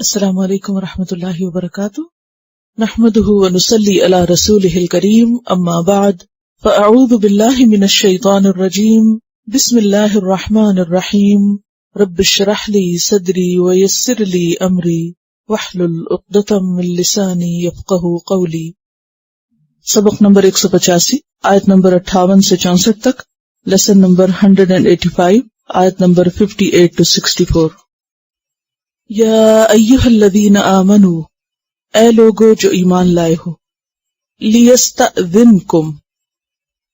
السلام علیکم ورحمۃ اللہ وبرکاتہ، نحمده ونصلی علی رسولہ الکریم، اما بعد فاعوذ باللہ من الشیطان الرجیم، بسم اللہ الرحمن الرحیم، رب اشرح لی صدری ویسر لی امری واحلل عقدۃ من لسانی یفقہوا قولی۔ سبق نمبر 185، آیت نمبر 58 سے 64 تک، لیسن نمبر 185، آیت نمبر 58 to 64۔ یا ایھا الذین آمنوا، اے لوگو جو ایمان لائے ہو، لیستأذنکم،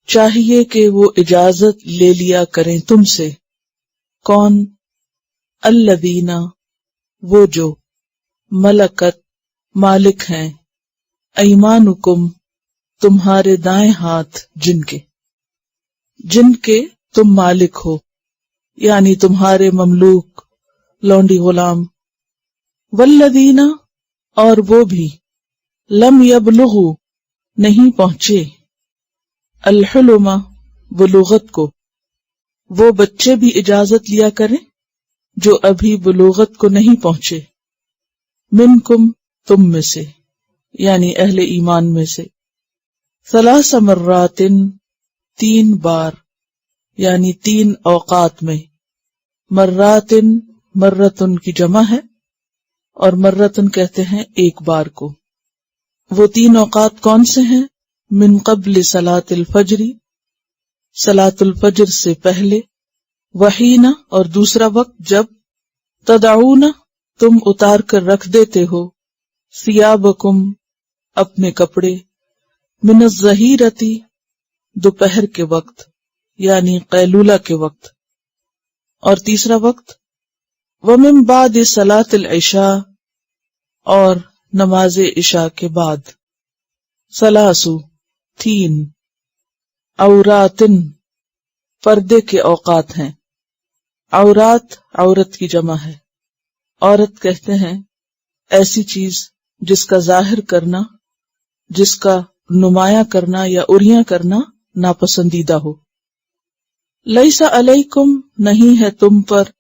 چاہیے کہ وہ اجازت لے لیا کریں تم سے، کون؟ الذین، وہ جو، ملکت، مالک ہیں، ایمانکم، تمہارے دائیں ہاتھ، جن کے تم مالک ہو، یعنی تمہارے مملوک، لونڈی غلام، والذین، اور وہ بھی، لم یبلغوا، نہیں پہنچے، الحلم، بلوغت کو، وہ بچے بھی اجازت لیا کریں جو ابھی بلوغت کو نہیں پہنچے، منکم، تم میں سے، یعنی اہل ایمان میں سے، ثلاث مرات، 3 بار، یعنی 3 اوقات میں، مرات، مرتن کی جمع ہے اور مرتن کہتے ہیں ایک بار کو۔ وہ 3 اوقات کون سے ہیں؟ من قبل صلاۃ الفجر، صلاۃ الفجر سے پہلے، وحین، اور دوسرا وقت جب، تدعون، تم اتار کر رکھ دیتے ہو، ثیابکم، اپنے کپڑے، من الظہیرۃ، دوپہر کے وقت، یعنی قیلولہ کے وقت، اور تیسرا وقت، ومن بعد صلاۃ العشاء، اور نماز عشاء کے بعد، ثلاث، 3، عوراتن، پردے کے اوقات ہیں، عورات، عورت کی جمع ہے، عورت کہتے ہیں ایسی چیز جس کا ظاہر کرنا، جس کا نمایاں کرنا یا عریاں کرنا ناپسندیدہ ہو۔ لیس علیکم، نہیں ہے تم پر،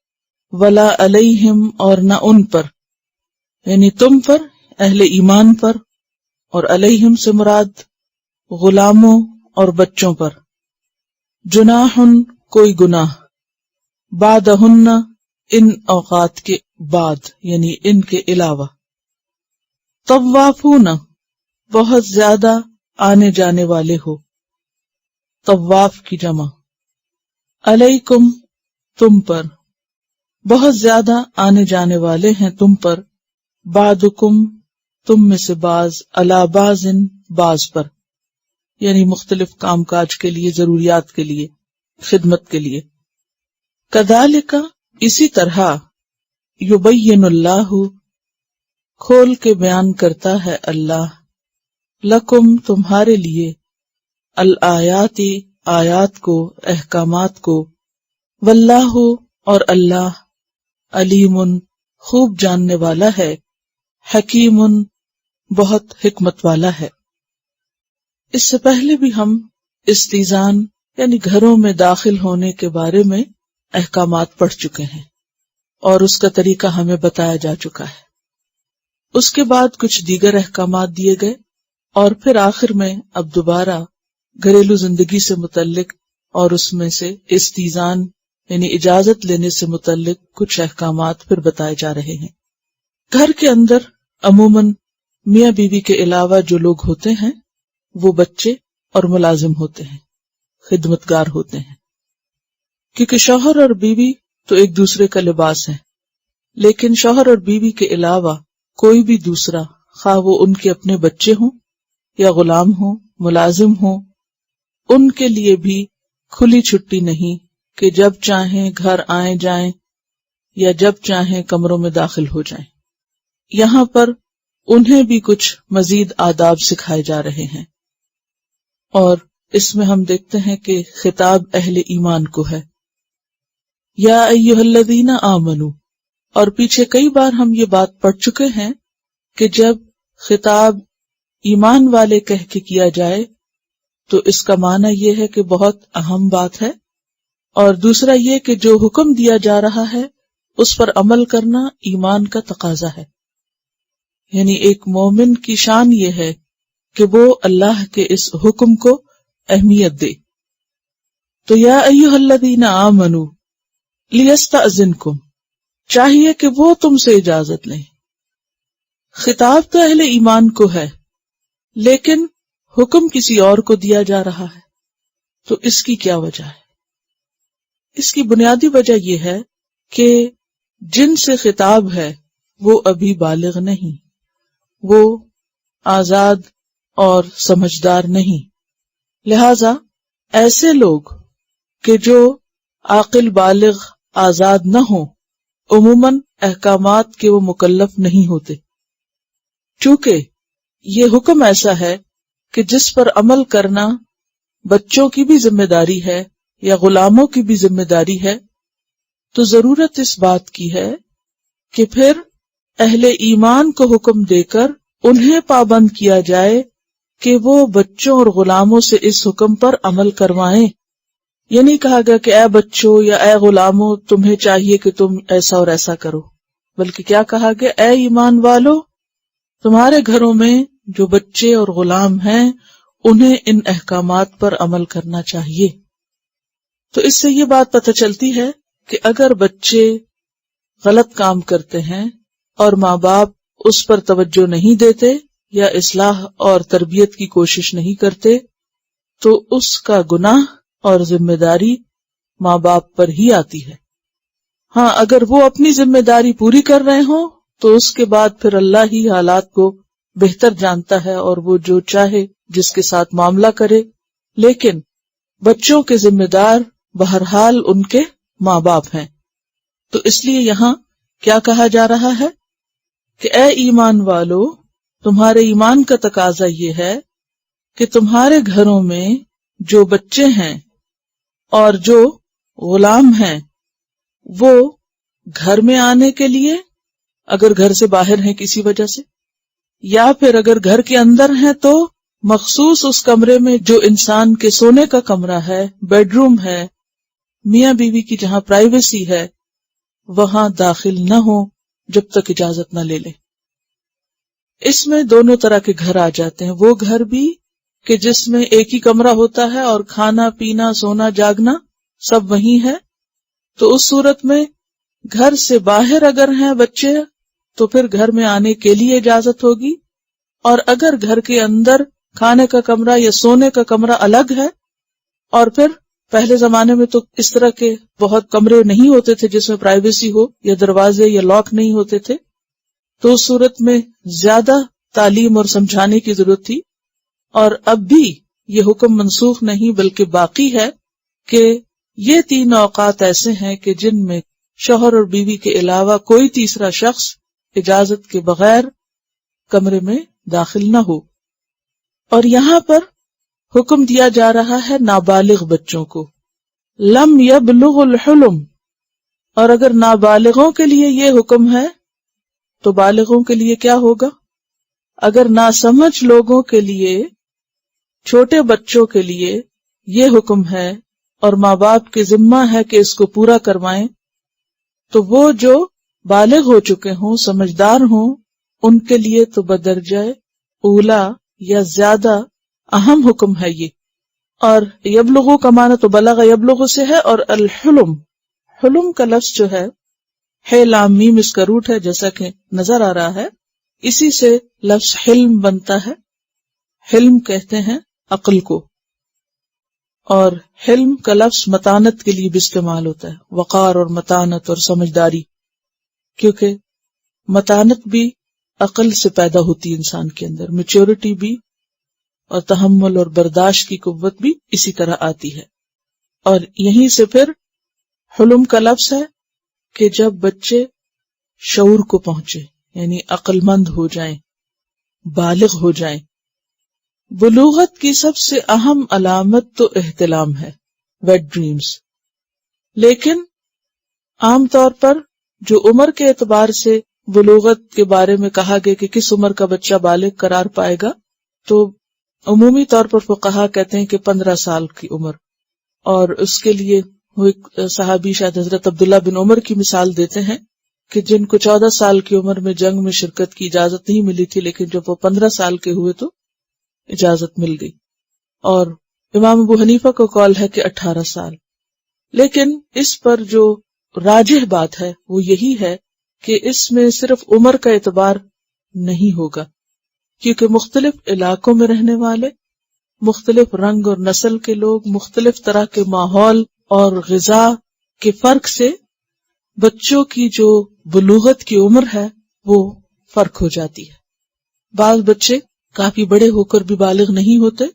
ولا علیہم، اور نہ ان پر، یعنی تم پر، اہل ایمان پر، اور علیہم سے مراد غلاموں اور بچوں پر، جناح، کوئی گناہ، بعدہن، ان اوقات کے بعد، یعنی ان کے علاوہ، طوافون، بہت زیادہ آنے جانے والے ہو، طواف کی جمع، علیکم، تم پر، بہت زیادہ آنے جانے والے ہیں تم پر، بعدکم، تم میں سے بعض، علی بعض، بعض پر، یعنی مختلف کام کاج کے لیے، ضروریات کے لیے، خدمت کے لیے۔ کذالک، اسی طرح، یبین اللہ، کھول کے بیان کرتا ہے اللہ، لکم، تمہارے لیے، الآیات، آیات کو، احکامات کو، واللہ، اور اللہ، علیم، خوب جاننے والا ہے، حکیم، بہت حکمت والا ہے۔ اس سے پہلے بھی ہم استیذان یعنی گھروں میں داخل ہونے کے بارے میں احکامات پڑھ چکے ہیں اور اس کا طریقہ ہمیں بتایا جا چکا ہے۔ اس کے بعد کچھ دیگر احکامات دیے گئے اور پھر آخر میں اب دوبارہ گھریلو زندگی سے متعلق اور اس میں سے استیذان یعنی اجازت لینے سے متعلق کچھ احکامات پھر بتائے جا رہے ہیں۔ گھر کے اندر عموماً میاں بیوی کے علاوہ جو لوگ ہوتے ہیں وہ بچے اور ملازم ہوتے ہیں، خدمتگار ہوتے ہیں، کیونکہ شوہر اور بیوی تو ایک دوسرے کا لباس ہے، لیکن شوہر اور بیوی کے علاوہ کوئی بھی دوسرا، خواہ وہ ان کے اپنے بچے ہوں یا غلام ہوں، ملازم ہوں، ان کے لیے بھی کھلی چھٹی نہیں کہ جب چاہیں گھر آئیں جائیں یا جب چاہیں کمروں میں داخل ہو جائیں۔ یہاں پر انہیں بھی کچھ مزید آداب سکھائے جا رہے ہیں، اور اس میں ہم دیکھتے ہیں کہ خطاب اہل ایمان کو ہے، یا ایھا الذین آمنوا، اور پیچھے کئی بار ہم یہ بات پڑھ چکے ہیں کہ جب خطاب ایمان والے کہہ کے کیا جائے تو اس کا معنی یہ ہے کہ بہت اہم بات ہے، اور دوسرا یہ کہ جو حکم دیا جا رہا ہے اس پر عمل کرنا ایمان کا تقاضا ہے، یعنی ایک مومن کی شان یہ ہے کہ وہ اللہ کے اس حکم کو اہمیت دے. تو یا ایھا الذین آمنوا لیستأذنکم، چاہیے کہ وہ تم سے اجازت لیں. خطاب تو اہل ایمان کو ہے، لیکن حکم کسی اور کو دیا جا رہا ہے. تو اس کی کیا وجہ ہے؟ اس کی بنیادی وجہ یہ ہے کہ جن سے خطاب ہے وہ ابھی بالغ نہیں، وہ آزاد اور سمجھدار نہیں. لہذا ایسے لوگ کہ جو عاقل بالغ آزاد نہ ہوں عموماً احکامات کے وہ مکلف نہیں ہوتے، چونکہ یہ حکم ایسا ہے کہ جس پر عمل کرنا بچوں کی بھی ذمہ داری ہے یا غلاموں کی بھی ذمہ داری ہے. تو ضرورت اس بات کی ہے کہ پھر اہل ایمان کو حکم دے کر انہیں پابند کیا جائے کہ وہ بچوں اور غلاموں سے اس حکم پر عمل کروائیں. یہ نہیں کہا گیا کہ اے بچوں یا اے غلاموں تمہیں چاہیے کہ تم ایسا اور ایسا کرو، بلکہ کیا کہا گیا؟ اے ایمان والو، تمہارے گھروں میں جو بچے اور غلام ہیں انہیں ان احکامات پر عمل کرنا چاہیے. تو اس سے یہ بات پتہ چلتی ہے کہ اگر بچے غلط کام کرتے ہیں اور ماں باپ اس پر توجہ نہیں دیتے یا اصلاح اور تربیت کی کوشش نہیں کرتے تو اس کا گناہ اور ذمہ داری ماں باپ پر ہی آتی ہے. ہاں، اگر وہ اپنی ذمہ داری پوری کر رہے ہوں تو اس کے بعد پھر اللہ ہی حالات کو بہتر جانتا ہے اور وہ جو چاہے جس کے ساتھ معاملہ کرے. لیکن بچوں کے ذمہ دار بہرحال ان کے ماں باپ ہیں. تو اس لیے یہاں کیا کہا جا رہا ہے کہ اے ایمان والو، تمہارے ایمان کا تقاضا یہ ہے کہ تمہارے گھروں میں جو بچے ہیں اور جو غلام ہیں وہ گھر میں آنے کے لیے، اگر گھر سے باہر ہیں کسی وجہ سے، یا پھر اگر گھر کے اندر ہیں تو مخصوص اس کمرے میں جو انسان کے سونے کا کمرہ ہے، بیڈ روم ہے، میاں بیوی کی جہاں پرائیویسی ہے، وہاں داخل نہ ہو جب تک اجازت نہ لے لیں. اس میں دونوں طرح کے گھر آ جاتے ہیں. وہ گھر بھی کہ جس میں ایک ہی کمرہ ہوتا ہے اور کھانا پینا سونا جاگنا سب وہیں ہے، تو اس صورت میں گھر سے باہر اگر ہیں بچے تو پھر گھر میں آنے کے لیے اجازت ہوگی. اور اگر گھر کے اندر کھانے کا کمرہ یا سونے کا کمرہ الگ ہے، اور پھر پہلے زمانے میں تو اس طرح کے بہت کمرے نہیں ہوتے تھے جس میں پرائیویسی ہو یا دروازے یا لاک نہیں ہوتے تھے، تو اس صورت میں زیادہ تعلیم اور سمجھانے کی ضرورت تھی. اور اب بھی یہ حکم منسوخ نہیں بلکہ باقی ہے کہ یہ 3 اوقات ایسے ہیں کہ جن میں شوہر اور بیوی کے علاوہ کوئی تیسرا شخص اجازت کے بغیر کمرے میں داخل نہ ہو. اور یہاں پر حکم دیا جا رہا ہے نابالغ بچوں کو، لم یبلغ الحلم. اور اگر نابالغوں کے لیے یہ حکم ہے تو بالغوں کے لیے کیا ہوگا؟ اگر ناسمجھ لوگوں کے لیے، چھوٹے بچوں کے لیے یہ حکم ہے اور ماں باپ کے ذمہ ہے کہ اس کو پورا کروائیں، تو وہ جو بالغ ہو چکے ہوں، سمجھدار ہوں، ان کے لیے تو بدرجہ اولا یا زیادہ اہم حکم ہے یہ. اور یبلغو کا معنی تو بلغ یبلغ سے ہے، اور الحلم، حلم کا لفظ جو ہے ہے لام میم اس کا روٹ ہے جیسا کہ نظر آ رہا ہے، اسی سے لفظ حلم بنتا ہے. حلم کہتے ہیں عقل کو، اور حلم کا لفظ متانت کے لیے بھی استعمال ہوتا ہے، وقار اور متانت اور سمجھداری، کیونکہ متانت بھی عقل سے پیدا ہوتی ہے انسان کے اندر، میچورٹی بھی، اور تحمل اور برداشت کی قوت بھی اسی طرح آتی ہے. اور یہیں سے پھر حلم کا لفظ ہے کہ جب بچے شعور کو پہنچے، یعنی عقل مند ہو جائیں، بالغ ہو جائیں. بلوغت کی سب سے اہم علامت تو احتلام ہے، ویٹ ڈریمز. لیکن عام طور پر جو عمر کے اعتبار سے بلوغت کے بارے میں کہا گیا کہ کس عمر کا بچہ بالغ قرار پائے گا، تو عمومی طور پر فقہا کہتے ہیں کہ 15 سال کی عمر. اور اس کے لیے وہ ایک صحابی شاید حضرت عبداللہ بن عمر کی مثال دیتے ہیں کہ جن کو 14 سال کی عمر میں جنگ میں شرکت کی اجازت نہیں ملی تھی، لیکن جب وہ 15 سال کے ہوئے تو اجازت مل گئی. اور امام ابو حنیفہ کو قول ہے کہ 18 سال. لیکن اس پر جو راجح بات ہے وہ یہی ہے کہ اس میں صرف عمر کا اعتبار نہیں ہوگا، کیونکہ مختلف علاقوں میں رہنے والے، مختلف رنگ اور نسل کے لوگ، مختلف طرح کے ماحول اور غذا کے فرق سے بچوں کی جو بلوغت کی عمر ہے وہ فرق ہو جاتی ہے. بعض بچے کافی بڑے ہو کر بھی بالغ نہیں ہوتے،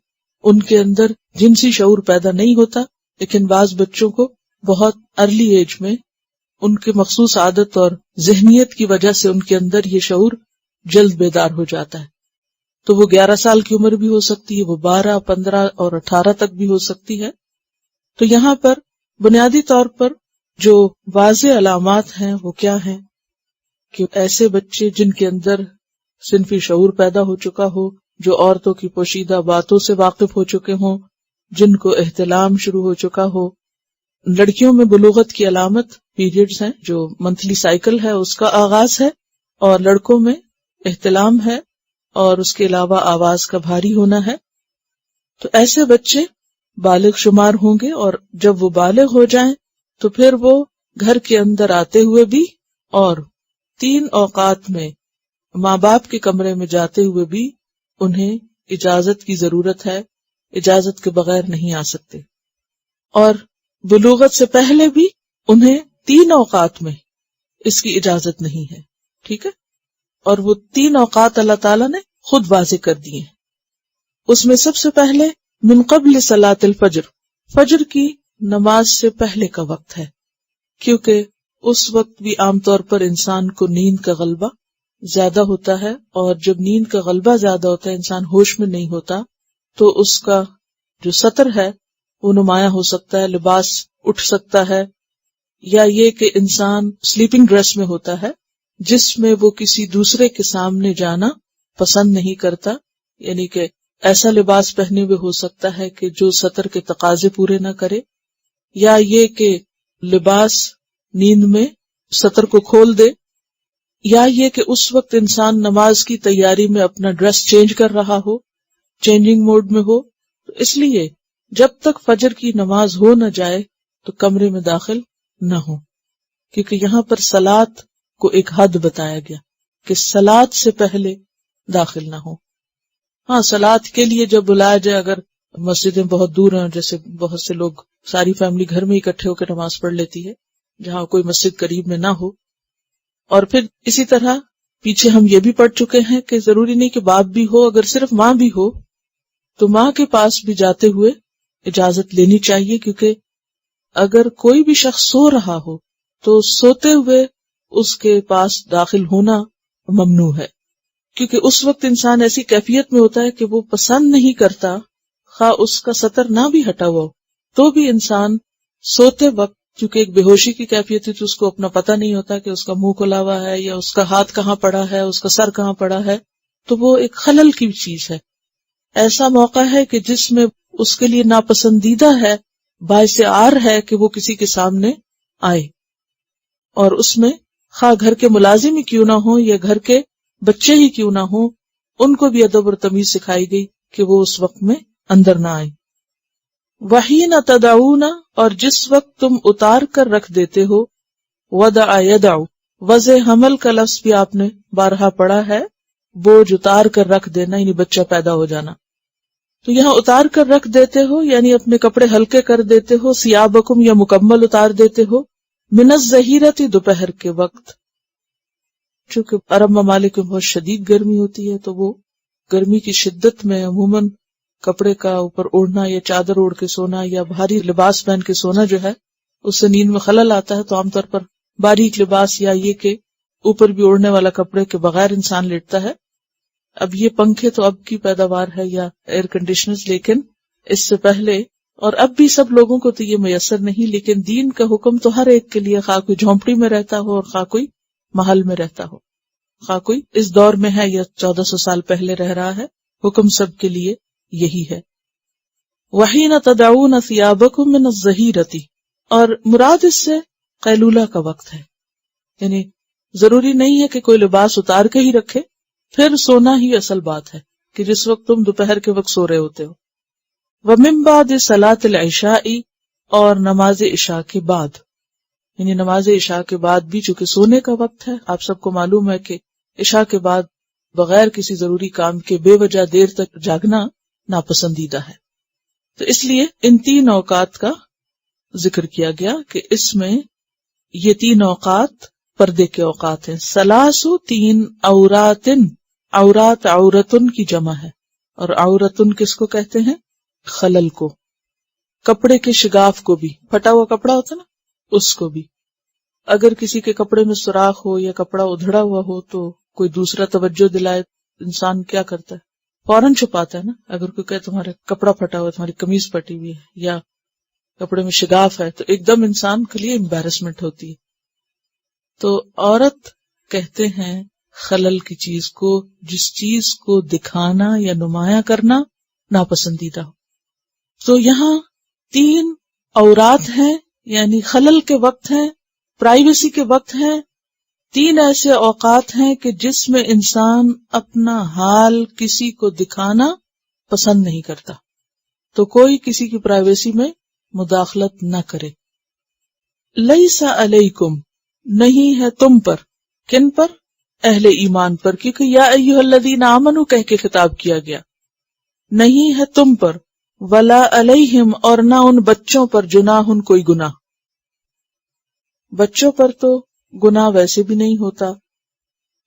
ان کے اندر جنسی شعور پیدا نہیں ہوتا، لیکن بعض بچوں کو بہت ارلی ایج میں ان کے مخصوص عادت اور ذہنیت کی وجہ سے ان کے اندر یہ شعور جلد بیدار ہو جاتا ہے. تو وہ 11 سال کی عمر بھی ہو سکتی ہے، وہ 12، 15 اور 18 تک بھی ہو سکتی ہے. تو یہاں پر بنیادی طور پر جو واضح علامات ہیں وہ کیا ہیں کہ ایسے بچے جن کے اندر صنفی شعور پیدا ہو چکا ہو، جو عورتوں کی پوشیدہ باتوں سے واقف ہو چکے ہوں، جن کو احتلام شروع ہو چکا ہو. لڑکیوں میں بلوغت کی علامت پیریڈز ہیں، جو منتھلی سائیکل ہے اس کا آغاز ہے، اور لڑکوں میں احتلام ہے، اور اس کے علاوہ آواز کا بھاری ہونا ہے. تو ایسے بچے بالغ شمار ہوں گے، اور جب وہ بالغ ہو جائیں تو پھر وہ گھر کے اندر آتے ہوئے بھی اور 3 اوقات میں ماں باپ کے کمرے میں جاتے ہوئے بھی انہیں اجازت کی ضرورت ہے، اجازت کے بغیر نہیں آ سکتے. اور بلوغت سے پہلے بھی انہیں 3 اوقات میں اس کی اجازت نہیں ہے. ٹھیک ہے، اور وہ 3 اوقات اللہ تعالیٰ نے خود واضح کر دیے ہیں. اس میں سب سے پہلے من قبل صلاۃ الفجر، فجر کی نماز سے پہلے کا وقت ہے، کیونکہ اس وقت بھی عام طور پر انسان کو نیند کا غلبہ زیادہ ہوتا ہے، اور جب نیند کا غلبہ زیادہ ہوتا ہے، انسان ہوش میں نہیں ہوتا، تو اس کا جو سطر ہے وہ نمایاں ہو سکتا ہے، لباس اٹھ سکتا ہے، یا یہ کہ انسان سلیپنگ ڈریس میں ہوتا ہے جس میں وہ کسی دوسرے کے سامنے جانا پسند نہیں کرتا، یعنی کہ ایسا لباس پہنے ہوئے ہو سکتا ہے کہ جو سطر کے تقاضے پورے نہ کرے، یا یہ کہ لباس نیند میں سطر کو کھول دے، یا یہ کہ اس وقت انسان نماز کی تیاری میں اپنا ڈریس چینج کر رہا ہو، چینجنگ موڈ میں ہو. تو اس لیے جب تک فجر کی نماز ہو نہ جائے تو کمرے میں داخل نہ ہو، کیونکہ یہاں پر صلاۃ کو ایک حد بتایا گیا کہ صلاۃ سے پہلے داخل نہ ہو. ہاں، صلاۃ کے لیے جب بلایا جائے، اگر مسجدیں بہت دور ہیں، جیسے بہت سے لوگ ساری فیملی گھر میں اکٹھے ہو کے نماز پڑھ لیتی ہے جہاں کوئی مسجد قریب میں نہ ہو. اور پھر اسی طرح پیچھے ہم یہ بھی پڑھ چکے ہیں کہ ضروری نہیں کہ باپ بھی ہو، اگر صرف ماں بھی ہو تو ماں کے پاس بھی جاتے ہوئے اجازت لینی چاہیے، کیونکہ اگر کوئی بھی شخص سو رہا ہو تو سوتے ہوئے اس کے پاس داخل ہونا ممنوع ہے، کیونکہ اس وقت انسان ایسی کیفیت میں ہوتا ہے کہ وہ پسند نہیں کرتا، خواہ اس کا سطر نہ بھی ہٹا ہوا ہو تو بھی انسان سوتے وقت، کیونکہ ایک بے ہوشی کی کیفیت ہے تو اس کو اپنا پتہ نہیں ہوتا کہ اس کا منہ کھلا ہوا ہے یا اس کا ہاتھ کہاں پڑا ہے، اس کا سر کہاں پڑا ہے، تو وہ ایک خلل کی چیز ہے. ایسا موقع ہے کہ جس میں اس کے لیے ناپسندیدہ ہے، باعث عار ہے کہ وہ کسی کے سامنے آئے، اور اس میں خواہ گھر کے ملازم ہی کیوں نہ ہوں یا گھر کے بچے ہی کیوں نہ ہوں، ان کو بھی ادب اور تمیز سکھائی گئی کہ وہ اس وقت میں اندر نہ آئے. وحین تدعون، اور جس وقت تم اتار کر رکھ دیتے ہو، وضع یدع، وضع حمل کا لفظ بھی آپ نے بارہا پڑھا ہے، بوجھ اتار کر رکھ دینا یعنی بچہ پیدا ہو جانا. تو یہاں اتار کر رکھ دیتے ہو یعنی اپنے کپڑے ہلکے کر دیتے ہو، ثیابکم یا مکمل اتار دیتے ہو، من الظہیرۃ، دوپہر کے وقت. چونکہ عرب ممالک میں بہت شدید گرمی ہوتی ہے تو وہ گرمی کی شدت میں عموماً کپڑے کا اوپر اوڑھنا یا چادر اوڑھ کے سونا یا بھاری لباس پہن کے سونا جو ہے اس سے نیند میں خلل آتا ہے، تو عام طور پر باریک لباس یا یہ کہ اوپر بھی اوڑھنے والا کپڑے کے بغیر انسان لیٹتا ہے. اب یہ پنکھے تو اب کی پیداوار ہے یا ایئر کنڈیشنرز، لیکن اس سے پہلے اور اب بھی سب لوگوں کو تو یہ میسر نہیں، لیکن دین کا حکم تو ہر ایک کے لیے، خواہ کوئی جھونپڑی میں رہتا ہو اور خواہ کوئی محل میں رہتا ہو، خواہ کوئی اس دور میں ہے یا 1400 سال پہلے رہ رہا ہے، حکم سب کے لیے یہی ہے. وحین تدعون ثیابکم من الظہیرۃ، اور مراد اس سے قیلولہ کا وقت ہے، یعنی ضروری نہیں ہے کہ کوئی لباس اتار کے ہی رکھے، پھر سونا ہی اصل بات ہے کہ جس وقت تم دوپہر کے وقت سو رہے ہوتے ہو۔ وَمِن بَعْدِ صَلَاةِ الْعِشَاءِ، اور نماز عشاء کے بعد، یعنی نماز عشاء کے بعد بھی چونکہ سونے کا وقت ہے، آپ سب کو معلوم ہے کہ عشاء کے بعد بغیر کسی ضروری کام کے بے وجہ دیر تک جاگنا ناپسندیدہ ہے، تو اس لیے ان 3 اوقات کا ذکر کیا گیا کہ اس میں یہ 3 اوقات پردے کے اوقات ہیں۔ سلاسو 3 عوراتن، عورات عورتن کی جمع ہے، اور عورتن کس کو کہتے ہیں؟ خلل کو، کپڑے کے شگاف کو بھی، پھٹا ہوا کپڑا ہوتا نا اس کو بھی۔ اگر کسی کے کپڑے میں سوراخ ہو یا کپڑا ادھڑا ہوا ہو تو کوئی دوسرا توجہ دلائے، انسان کیا کرتا ہے؟ فوراً چھپاتا ہے نا۔ اگر کوئی کہے تمہارا کپڑا پھٹا ہوا ہے، تمہاری قمیض پھٹی ہوئی ہے، یا کپڑے میں شگاف ہے، تو ایک دم انسان کے لیے امبیرسمنٹ ہوتی ہے۔ تو عورت کہتے ہیں خلل کی چیز کو، جس چیز کو دکھانا یا نمایاں کرنا ناپسندیدہ ہو۔ تو یہاں 3 عورات ہیں، یعنی خلل کے وقت ہیں، پرائیویسی کے وقت ہیں، 3 ایسے اوقات ہیں کہ جس میں انسان اپنا حال کسی کو دکھانا پسند نہیں کرتا، تو کوئی کسی کی پرائیویسی میں مداخلت نہ کرے۔ لیس علیکم، نہیں ہے تم پر، کن پر؟ اہل ایمان پر، کیونکہ یا ایھا الذین آمنوا کہہ کے خطاب کیا گیا، نہیں ہے تم پر، ولا علیہم، اور نہ ان بچوں پر، جناح کوئی گناہ۔ بچوں پر تو گناہ ویسے بھی نہیں ہوتا،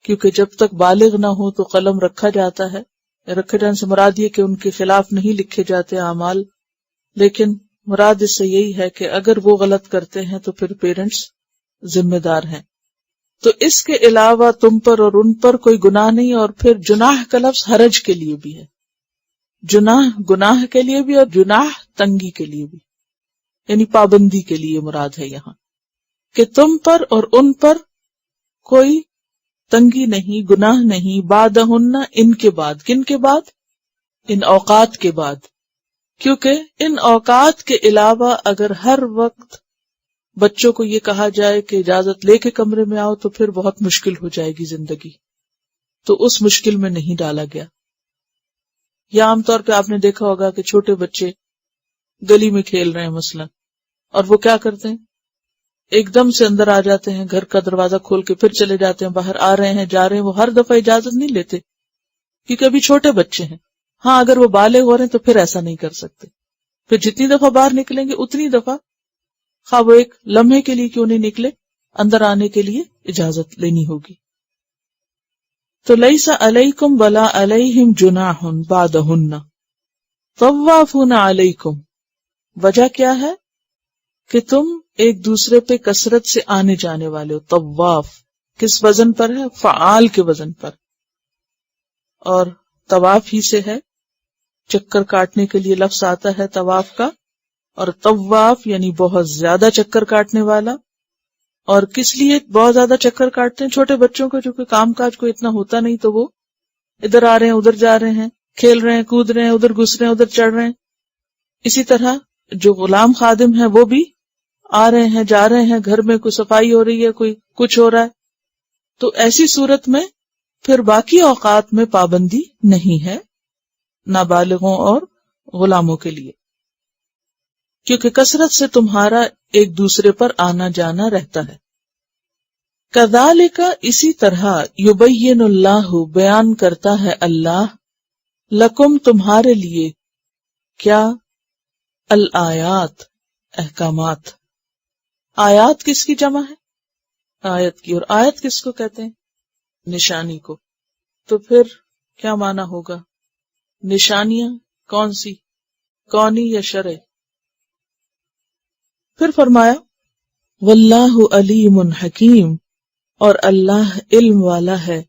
کیونکہ جب تک بالغ نہ ہو تو قلم رکھا جاتا ہے، رکھے جانے سے مراد یہ کہ ان کے خلاف نہیں لکھے جاتے اعمال، لیکن مراد اس سے یہی ہے کہ اگر وہ غلط کرتے ہیں تو پھر پیرنٹس ذمہ دار ہیں۔ تو اس کے علاوہ تم پر اور ان پر کوئی گناہ نہیں، اور پھر جناح کا لفظ حرج کے لیے بھی ہے، جناح گناہ کے لیے بھی اور جناح تنگی کے لیے بھی، یعنی پابندی کے لیے مراد ہے یہاں کہ تم پر اور ان پر کوئی تنگی نہیں، گناہ نہیں، بعدہن، ان کے بعد، کن کے بعد؟ ان اوقات کے بعد، کیونکہ ان اوقات کے علاوہ اگر ہر وقت بچوں کو یہ کہا جائے کہ اجازت لے کے کمرے میں آؤ تو پھر بہت مشکل ہو جائے گی زندگی، تو اس مشکل میں نہیں ڈالا گیا۔ یا عام طور پہ آپ نے دیکھا ہوگا کہ چھوٹے بچے گلی میں کھیل رہے ہیں مثلا، اور وہ کیا کرتے ہیں؟ ایک دم سے اندر آ جاتے ہیں، گھر کا دروازہ کھول کے پھر چلے جاتے ہیں، باہر آ رہے ہیں جا رہے ہیں، وہ ہر دفعہ اجازت نہیں لیتے کیونکہ ابھی چھوٹے بچے ہیں۔ ہاں اگر وہ بالغ ہو رہے ہیں تو پھر ایسا نہیں کر سکتے، پھر جتنی دفعہ باہر نکلیں گے اتنی دفعہ، خواہ وہ ایک لمحے کے لیے کیوں نہیں نکلے، اندر آنے کے لیے اجازت لینی ہوگی۔ تو لیس علیکم ولا علیہم جناح بعدہن طوافون علیکم، وجہ کیا ہے کہ تم ایک دوسرے پہ کثرت سے آنے جانے والے ہو۔ طواف کس وزن پر ہے؟ فعال کے وزن پر، اور طواف ہی سے ہے، چکر کاٹنے کے لیے لفظ آتا ہے طواف کا، اور طواف یعنی بہت زیادہ چکر کاٹنے والا۔ اور کس لیے بہت زیادہ چکر کاٹتے ہیں؟ چھوٹے بچوں کو جو کہ کام کاج کو اتنا ہوتا نہیں تو وہ ادھر آ رہے ہیں ادھر جا رہے ہیں، کھیل رہے ہیں کود رہے ہیں، ادھر گھس رہے ہیں ادھر چڑھ رہے ہیں۔ اسی طرح جو غلام خادم ہیں وہ بھی آ رہے ہیں جا رہے ہیں، گھر میں کوئی صفائی ہو رہی ہے، کوئی کچھ ہو رہا ہے، تو ایسی صورت میں پھر باقی اوقات میں پابندی نہیں ہے نابالغوں اور غلاموں کے لیے، کیونکہ کثرت سے تمہارا ایک دوسرے پر آنا جانا رہتا ہے۔ کذالک، اسی طرح، یبین اللہ، بیان کرتا ہے اللہ، لکم، تمہارے لیے، کیا؟ الآیات، احکامات۔ آیات کس کی جمع ہے؟ آیت کی، اور آیت کس کو کہتے ہیں؟ نشانی کو۔ تو پھر کیا معنی ہوگا؟ نشانیاں کون سی، کونی یا شرعی؟ پھر فرمایا واللہ علیم حکیم، اور اللہ علم والا ہے،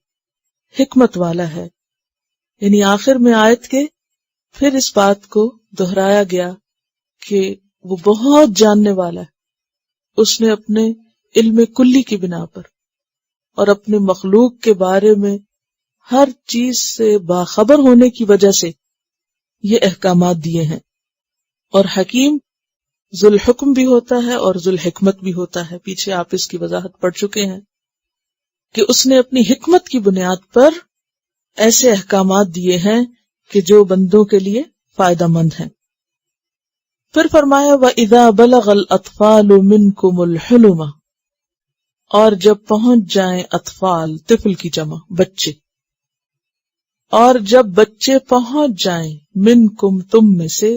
حکمت والا ہے۔ یعنی آخر میں آیت کے پھر اس بات کو دہرایا گیا کہ وہ بہت جاننے والا ہے، اس نے اپنے علم کلی کی بنا پر اور اپنے مخلوق کے بارے میں ہر چیز سے باخبر ہونے کی وجہ سے یہ احکامات دیے ہیں۔ اور حکیم ذوالحکم بھی ہوتا ہے اور ذوالحکمت بھی ہوتا ہے، پیچھے آپ اس کی وضاحت پڑھ چکے ہیں۔ کہ اس نے اپنی حکمت کی بنیاد پر ایسے احکامات دیے ہیں کہ جو بندوں کے لیے فائدہ مند ہیں۔ پھر فرمایا وَإِذَا بَلَغَ الْأَطْفَالُ مِنْكُمُ الْحُلُمَ، اور جب پہنچ جائیں اطفال، طفل کی جمع بچے، اور جب بچے پہنچ جائیں منکم تم میں سے،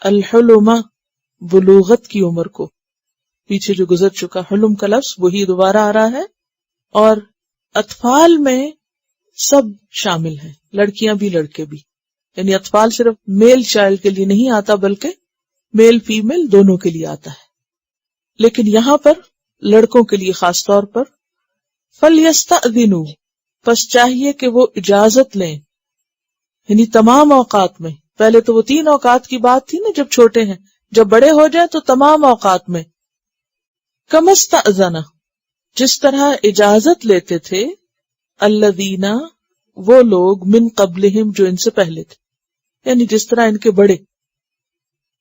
الحلم بلوغت کی عمر کو، پیچھے جو گزر چکا حلم کا لفظ وہی دوبارہ آ رہا ہے، اور اطفال میں سب شامل ہیں، لڑکیاں بھی لڑکے بھی، یعنی اطفال صرف میل چائلڈ کے لیے نہیں آتا بلکہ میل فیمیل دونوں کے لیے آتا ہے، لیکن یہاں پر لڑکوں کے لیے خاص طور پر فَلْيَسْتَأْذِنُوا، پس چاہیے کہ وہ اجازت لیں، یعنی تمام اوقات میں۔ پہلے تو وہ 3 اوقات کی بات تھی نا جب چھوٹے ہیں، جب بڑے ہو جائیں تو تمام اوقات میں۔ كَمَا اسْتَأْذَنَ، جس طرح اجازت لیتے تھے، الذین، وہ لوگ، من قبلہم، جو ان سے پہلے تھے، یعنی جس طرح ان کے بڑے،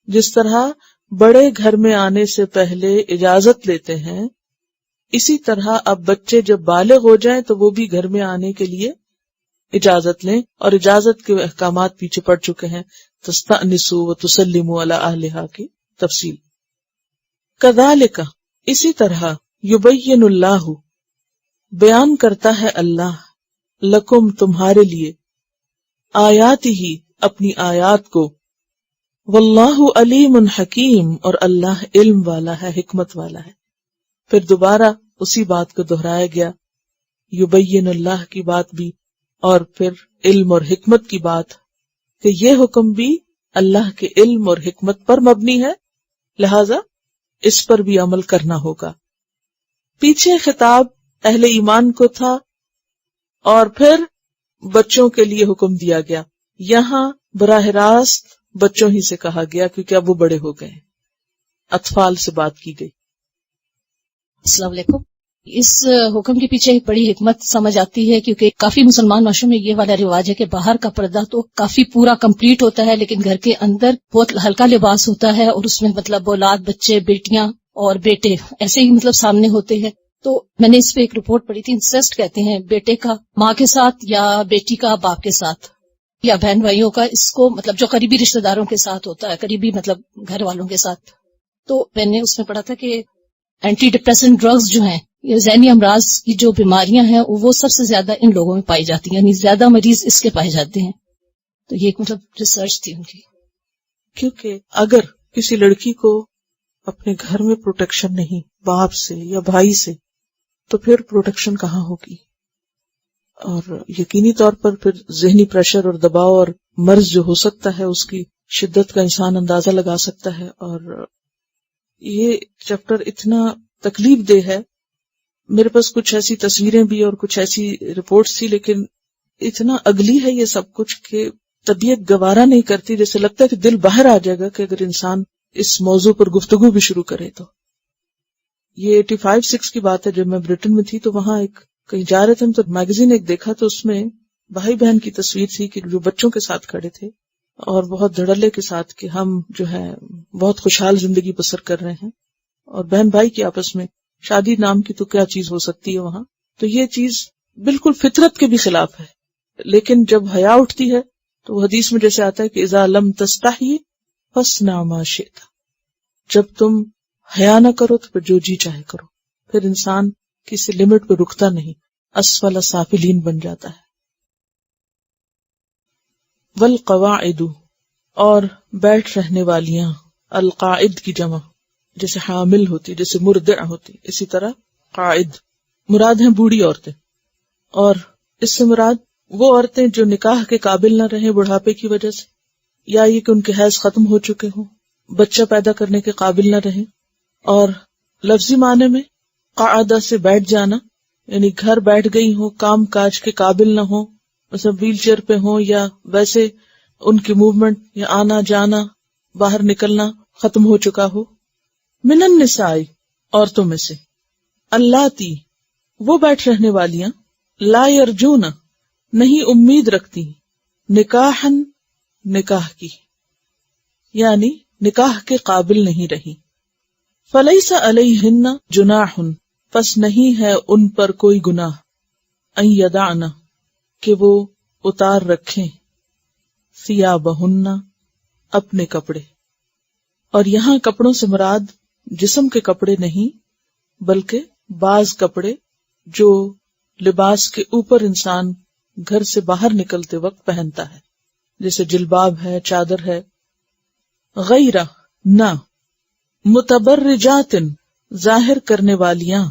جس طرح بڑے گھر میں آنے سے پہلے اجازت لیتے ہیں، اسی طرح اب بچے جب بالغ ہو جائیں تو وہ بھی گھر میں آنے کے لیے اجازت لیں، اور اجازت کے احکامات پیچھے پڑ چکے ہیں، تستأنسوا وتسلموا علی اہلہا کی تفصیل۔ کذالک، اسی طرح، یبین اللہ، بیان کرتا ہے اللہ، لکم، تمہارے لیے، آیاتہ، اپنی آیات کو، واللہ علیم حکیم، اور اللہ علم والا ہے، حکمت والا ہے۔ پھر دوبارہ اسی بات کو دہرایا گیا، یبین اللہ کی بات بھی، اور پھر علم اور حکمت کی بات، کہ یہ حکم بھی اللہ کے علم اور حکمت پر مبنی ہے، لہذا اس پر بھی عمل کرنا ہوگا۔ پیچھے خطاب اہل ایمان کو تھا اور پھر بچوں کے لیے حکم دیا گیا، یہاں براہ راست بچوں ہی سے کہا گیا کیونکہ اب وہ بڑے ہو گئے، اطفال سے بات کی گئی۔ السلام علیکم۔ اس حکم کے پیچھے ایک بڑی حکمت سمجھ آتی ہے، کیونکہ کافی مسلمان معاشروں میں یہ والا رواج ہے کہ باہر کا پردہ تو کافی پورا کمپلیٹ ہوتا ہے، لیکن گھر کے اندر بہت ہلکا لباس ہوتا ہے، اور اس میں مطلب اولاد، بچے، بیٹیاں اور بیٹے ایسے ہی مطلب سامنے ہوتے ہیں۔ تو میں نے اس پہ ایک رپورٹ پڑھی تھی، انسیسٹ کہتے ہیں بیٹے کا ماں کے ساتھ یا بیٹی کا باپ کے ساتھ یا بہن بھائیوں کا، اس کو مطلب جو قریبی رشتہ داروں کے ساتھ ہوتا ہے، قریبی مطلب گھر والوں کے ساتھ۔ تو میں نے اس میں پڑھا تھا کہ اینٹی ڈپریسنٹ ڈرگز جو ہیں، یہ ذہنی امراض کی جو بیماریاں ہیں وہ سب سے زیادہ ان لوگوں میں پائی جاتی ہیں، یعنی زیادہ مریض اس کے پائے جاتے ہیں۔ تو یہ ایک مطلب ریسرچ تھی ان کی۔ کیونکہ اگر کسی لڑکی کو اپنے گھر میں پروٹیکشن نہیں، باپ سے یا بھائی سے، تو پھر پروٹیکشن کہاں ہوگی؟ اور یقینی طور پر پھر ذہنی پریشر اور دباؤ اور مرض جو ہو سکتا ہے اس کی شدت کا انسان اندازہ لگا سکتا ہے۔ اور یہ چیپٹر اتنا تکلیف دہ ہے، میرے پاس کچھ ایسی تصویریں بھی اور کچھ ایسی رپورٹس تھی، لیکن اتنا اگلی ہے یہ سب کچھ کہ طبیعت گوارا نہیں کرتی، جیسے لگتا ہے کہ دل باہر آ جائے گا کہ اگر انسان اس موضوع پر گفتگو بھی شروع کرے تو۔ یہ 85-86 کی بات ہے، جب میں برٹن میں تھی تو وہاں کہیں جا رہے تھے ہم، تو میگزین ایک دیکھا تو اس میں بھائی بہن کی تصویر تھی کہ جو بچوں کے ساتھ کھڑے تھے اور بہت دھڑلے کے ساتھ کہ ہم جو ہے بہت خوشحال زندگی بسر کر رہے ہیں، اور بہن بھائی کے آپس میں شادی نام کی تو کیا چیز ہو سکتی ہے وہاں۔ تو یہ چیز بالکل فطرت کے بھی خلاف ہے، لیکن جب حیا اٹھتی ہے تو وہ حدیث میں جیسے آتا ہے کہ اذا لم تستحی فاصنع ما شئت، جب تم حیا نہ کرو تو پھر جو جی چاہے کرو، پھر انسان کسی لمٹ پہ رکتا نہیں، اسفل سافلین بن جاتا ہے۔ والقواعد، اور بیٹھ رہنے والیاں، القاعد کی جمع جیسے حامل ہوتی، جیسے مرضع ہوتی، اسی طرح قاعد مراد ہیں بوڑھی عورتیں، اور اس سے مراد وہ عورتیں جو نکاح کے قابل نہ رہیں بڑھاپے کی وجہ سے، یا یہ کہ ان کے حیض ختم ہو چکے ہوں، بچہ پیدا کرنے کے قابل نہ رہیں۔ اور لفظی معنی میں قاعدہ سے بیٹھ جانا، یعنی گھر بیٹھ گئی ہوں، کام کاج کے قابل نہ ہوں، مثلا ویل چیئر پہ ہوں، یا ویسے ان کی موومنٹ یا آنا جانا باہر نکلنا ختم ہو چکا ہو۔ من النساء، عورتوں میں سے، اللاتی، وہ بیٹھ رہنے والیاں، لا یرجون، نہیں امید رکھتی، نکاحن، نکاح کی، یعنی نکاح کے قابل نہیں رہی، فلیس علیہن جناح، پس نہیں ہے ان پر کوئی گناہ ان یدعن کہ وہ اتار رکھیں ثیابہن اپنے کپڑے. اور یہاں کپڑوں سے مراد جسم کے کپڑے نہیں بلکہ بعض کپڑے جو لباس کے اوپر انسان گھر سے باہر نکلتے وقت پہنتا ہے، جیسے جلباب ہے، چادر ہے. غیر نہ متبرجات ظاہر کرنے والیاں.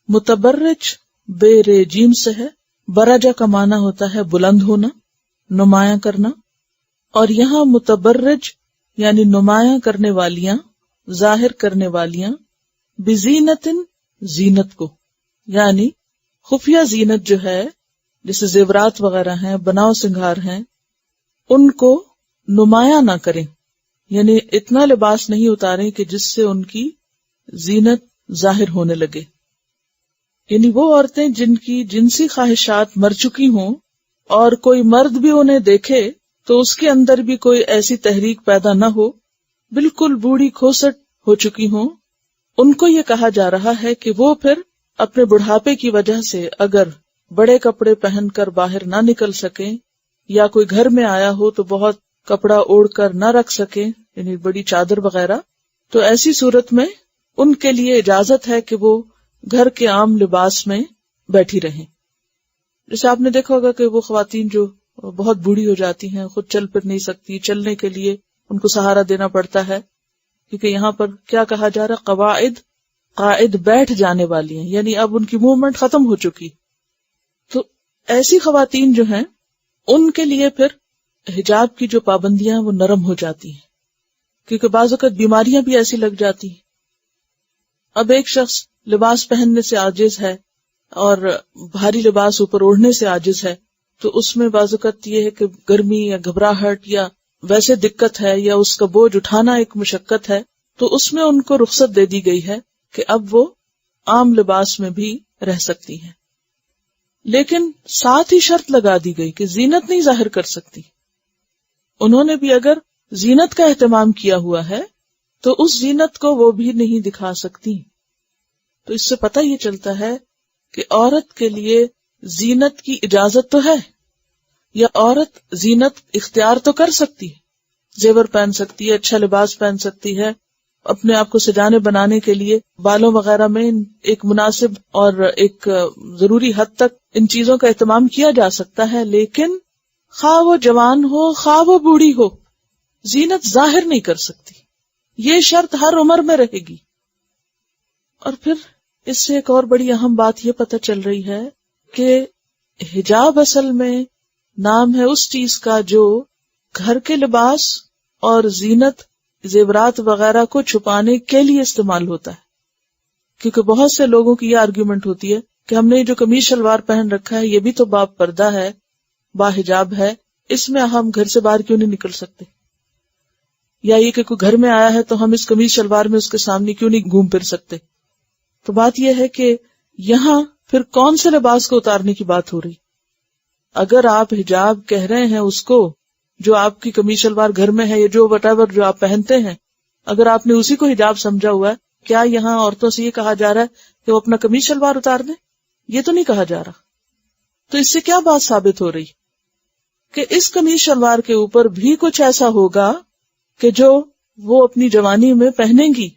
متبرج بے رے جیم سے ہے. برجہ کا معنی ہوتا ہے بلند ہونا، نمایاں کرنا، اور یہاں متبرج یعنی نمایاں کرنے والیاں، ظاہر کرنے والیاں، بزینتن زینت کو، یعنی خفیہ زینت جو ہے جیسے زیورات وغیرہ ہیں، بناؤ سنگھار ہیں، ان کو نمایاں نہ کریں، یعنی اتنا لباس نہیں اتاریں کہ جس سے ان کی زینت ظاہر ہونے لگے. یعنی وہ عورتیں جن کی جنسی خواہشات مر چکی ہوں اور کوئی مرد بھی انہیں دیکھے تو اس کے اندر بھی کوئی ایسی تحریک پیدا نہ ہو، بالکل بوڑھی کھوسٹ ہو چکی ہوں، ان کو یہ کہا جا رہا ہے کہ وہ پھر اپنے بڑھاپے کی وجہ سے اگر بڑے کپڑے پہن کر باہر نہ نکل سکیں یا کوئی گھر میں آیا ہو تو بہت کپڑا اوڑھ کر نہ رکھ سکیں، یعنی بڑی چادر وغیرہ، تو ایسی صورت میں ان کے لیے اجازت ہے کہ وہ گھر کے عام لباس میں بیٹھی رہیں. جیسے آپ نے دیکھا ہوگا کہ وہ خواتین جو بہت بوڑھی ہو جاتی ہیں، خود چل پھر نہیں سکتی، چلنے کے لیے ان کو سہارا دینا پڑتا ہے، کیونکہ یہاں پر کیا کہا جا رہا ہے، قواعد قائد بیٹھ جانے والی ہیں، یعنی اب ان کی موومنٹ ختم ہو چکی. تو ایسی خواتین جو ہیں ان کے لیے پھر حجاب کی جو پابندیاں ہیں وہ نرم ہو جاتی ہیں، کیونکہ بعض اوقات بیماریاں بھی ایسی لگ جاتی ہیں. اب ایک شخص لباس پہننے سے عاجز ہے اور بھاری لباس اوپر اوڑھنے سے عاجز ہے، تو اس میں بعض اوقات یہ ہے کہ گرمی یا گھبراہٹ یا ویسے دقت ہے یا اس کا بوجھ اٹھانا ایک مشقت ہے، تو اس میں ان کو رخصت دے دی گئی ہے کہ اب وہ عام لباس میں بھی رہ سکتی ہیں. لیکن ساتھ ہی شرط لگا دی گئی کہ زینت نہیں ظاہر کر سکتی. انہوں نے بھی اگر زینت کا اہتمام کیا ہوا ہے تو اس زینت کو وہ بھی نہیں دکھا سکتی. تو اس سے پتہ یہ چلتا ہے کہ عورت کے لیے زینت کی اجازت تو ہے، یا عورت زینت اختیار تو کر سکتی ہے، زیور پہن سکتی ہے، اچھا لباس پہن سکتی ہے، اپنے آپ کو سجانے بنانے کے لیے بالوں وغیرہ میں ایک مناسب اور ایک ضروری حد تک ان چیزوں کا اہتمام کیا جا سکتا ہے، لیکن خواہ وہ جوان ہو خواہ وہ بوڑھی ہو، زینت ظاہر نہیں کر سکتی. یہ شرط ہر عمر میں رہے گی. اور پھر اس سے ایک اور بڑی اہم بات یہ پتہ چل رہی ہے کہ حجاب اصل میں نام ہے اس چیز کا جو گھر کے لباس اور زینت زیورات وغیرہ کو چھپانے کے لیے استعمال ہوتا ہے. کیونکہ بہت سے لوگوں کی یہ آرگیومنٹ ہوتی ہے کہ ہم نے جو قمیض شلوار پہن رکھا ہے یہ بھی تو با پردہ ہے، با حجاب ہے، اس میں ہم گھر سے باہر کیوں نہیں نکل سکتے؟ یا یہ کہ کوئی گھر میں آیا ہے تو ہم اس قمیض شلوار میں اس کے سامنے کیوں نہیں گھوم پھر سکتے؟ تو بات یہ ہے کہ یہاں پھر کون سے لباس کو اتارنے کی بات ہو رہی؟ اگر آپ حجاب کہہ رہے ہیں اس کو جو آپ کی قمیض شلوار گھر میں ہے یا جو وٹ ایور جو آپ پہنتے ہیں، اگر آپ نے اسی کو حجاب سمجھا ہوا ہے، کیا یہاں عورتوں سے یہ کہا جا رہا ہے کہ وہ اپنا قمیض شلوار اتار دیں؟ یہ تو نہیں کہا جا رہا. تو اس سے کیا بات ثابت ہو رہی کہ اس قمیض شلوار کے اوپر بھی کچھ ایسا ہوگا کہ جو وہ اپنی جوانی میں پہنیں گی.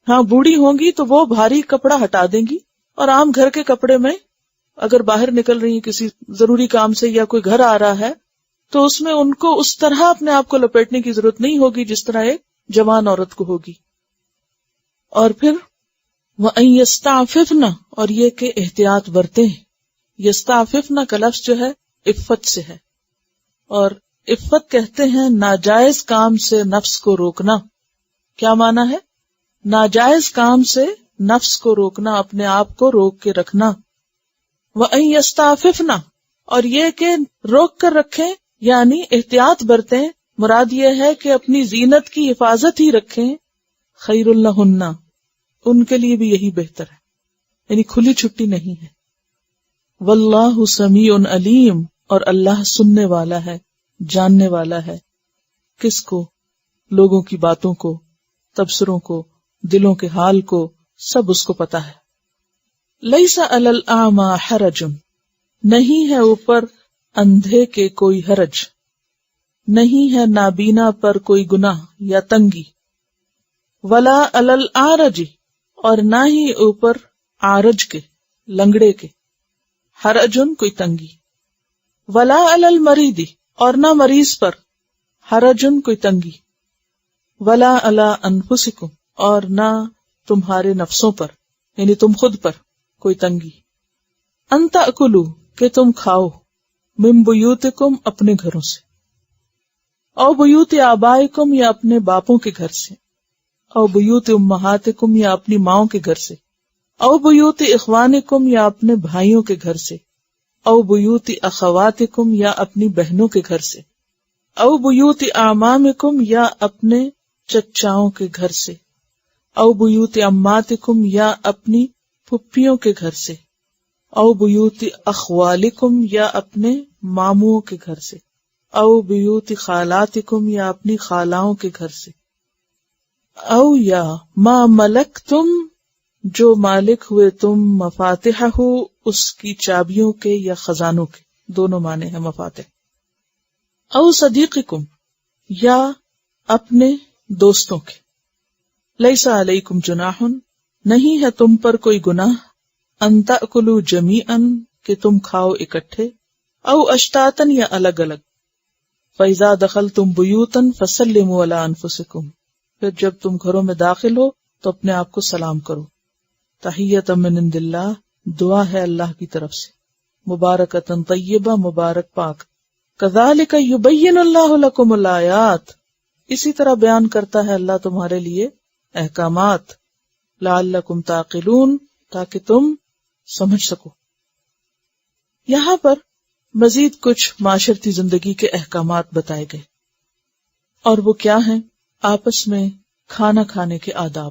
ہاں بوڑھی ہوں گی تو وہ بھاری کپڑا ہٹا دیں گی، اور عام گھر کے کپڑے میں اگر باہر نکل رہی ہیں کسی ضروری کام سے یا کوئی گھر آ رہا ہے تو اس میں ان کو اس طرح اپنے آپ کو لپیٹنے کی ضرورت نہیں ہوگی جس طرح ایک جوان عورت کو ہوگی. اور پھر وَأَن يَسْتَعْفِفْنَ، اور یہ کہ احتیاط برتیں. یستعففن کا لفظ جو ہے عفت سے ہے، اور عفت کہتے ہیں ناجائز کام سے نفس کو روکنا. کیا معنی ہے؟ ناجائز کام سے نفس کو روکنا، اپنے آپ کو روک کے رکھنا. وَأَن يَسْتَعْفِفْنَ، اور یہ کہ روک کر رکھیں یعنی احتیاط برتیں، مراد یہ ہے کہ اپنی زینت کی حفاظت ہی رکھیں. خیر لہن، ان کے لیے بھی یہی بہتر ہے، یعنی کھلی چھٹی نہیں ہے. واللہ سمیع علیم، اور اللہ سننے والا ہے، جاننے والا ہے. کس کو؟ لوگوں کی باتوں کو، تبصروں کو، دلوں کے حال کو، سب اس کو پتا ہے. لیس علی الاعمی حرج، نہیں ہے اوپر اندھے کے کوئی حرج، نہیں ہے نابینا پر کوئی گناہ یا تنگی، ولا علی الاعرج، اور نہ ہی اوپر عارج کے، لنگڑے کے، حرجن کوئی تنگی، ولا علی المریض، اور نہ مریض پر، حرجن کوئی تنگی، ولا علی انفسکم، اور نہ تمہارے نفسوں پر یعنی تم خود پر کوئی تنگی، ان تأکلوا، کہ تم کھاؤ، من بیوتکم، اپنے گھروں سے، او بیوت آبائکم، یا اپنے باپوں کے گھر سے، او بیوت امہاتکم، یا اپنی ماؤں کے گھر سے، او بیوت اخوانکم، یا اپنے بھائیوں کے گھر سے، او بیوت اخواتکم، یا اپنی بہنوں کے گھر سے، او بیوت اعمامکم، یا اپنے چچاؤں کے گھر سے، او بیوت اماتکم، یا اپنی پھپھیوں کے گھر سے، او بیوت اخوالکم، یا اپنے ماموں کے گھر سے، او بیوت خالاتکم، یا اپنی خالاؤں کے گھر سے، او یا ما ملکتم، جو مالک ہوئے تم، مفاتحہ، اس کی چابیوں کے یا خزانوں کے، دونوں معنی ہیں مفاتح، او صدیقکم، یا اپنے دوستوں کے، لیس علیکم جناح، نہیں ہے تم پر کوئی گناہ، ان تأکلوا جمیعا، کہ تم کھاؤ اکٹھے، او اشتاتا، یا الگ الگ، فإذا دخلتم بیوتا فسلموا علی انفسکم، پھر جب تم گھروں میں داخل ہو تو اپنے آپ کو سلام کرو، تحیۃ من عند اللہ، دعا ہے اللہ کی طرف سے، مبارکۃ طیبہ، مبارک پاک، کذالک یبین اللہ لکم الآیات، اسی طرح بیان کرتا ہے اللہ تمہارے لیے احکامات، لعلکم تعقلون، تاکہ تم سمجھ سکو۔ یہاں پر مزید کچھ معاشرتی زندگی کے احکامات بتائے گئے، اور وہ کیا ہیں؟ آپس میں کھانا کھانے کے آداب،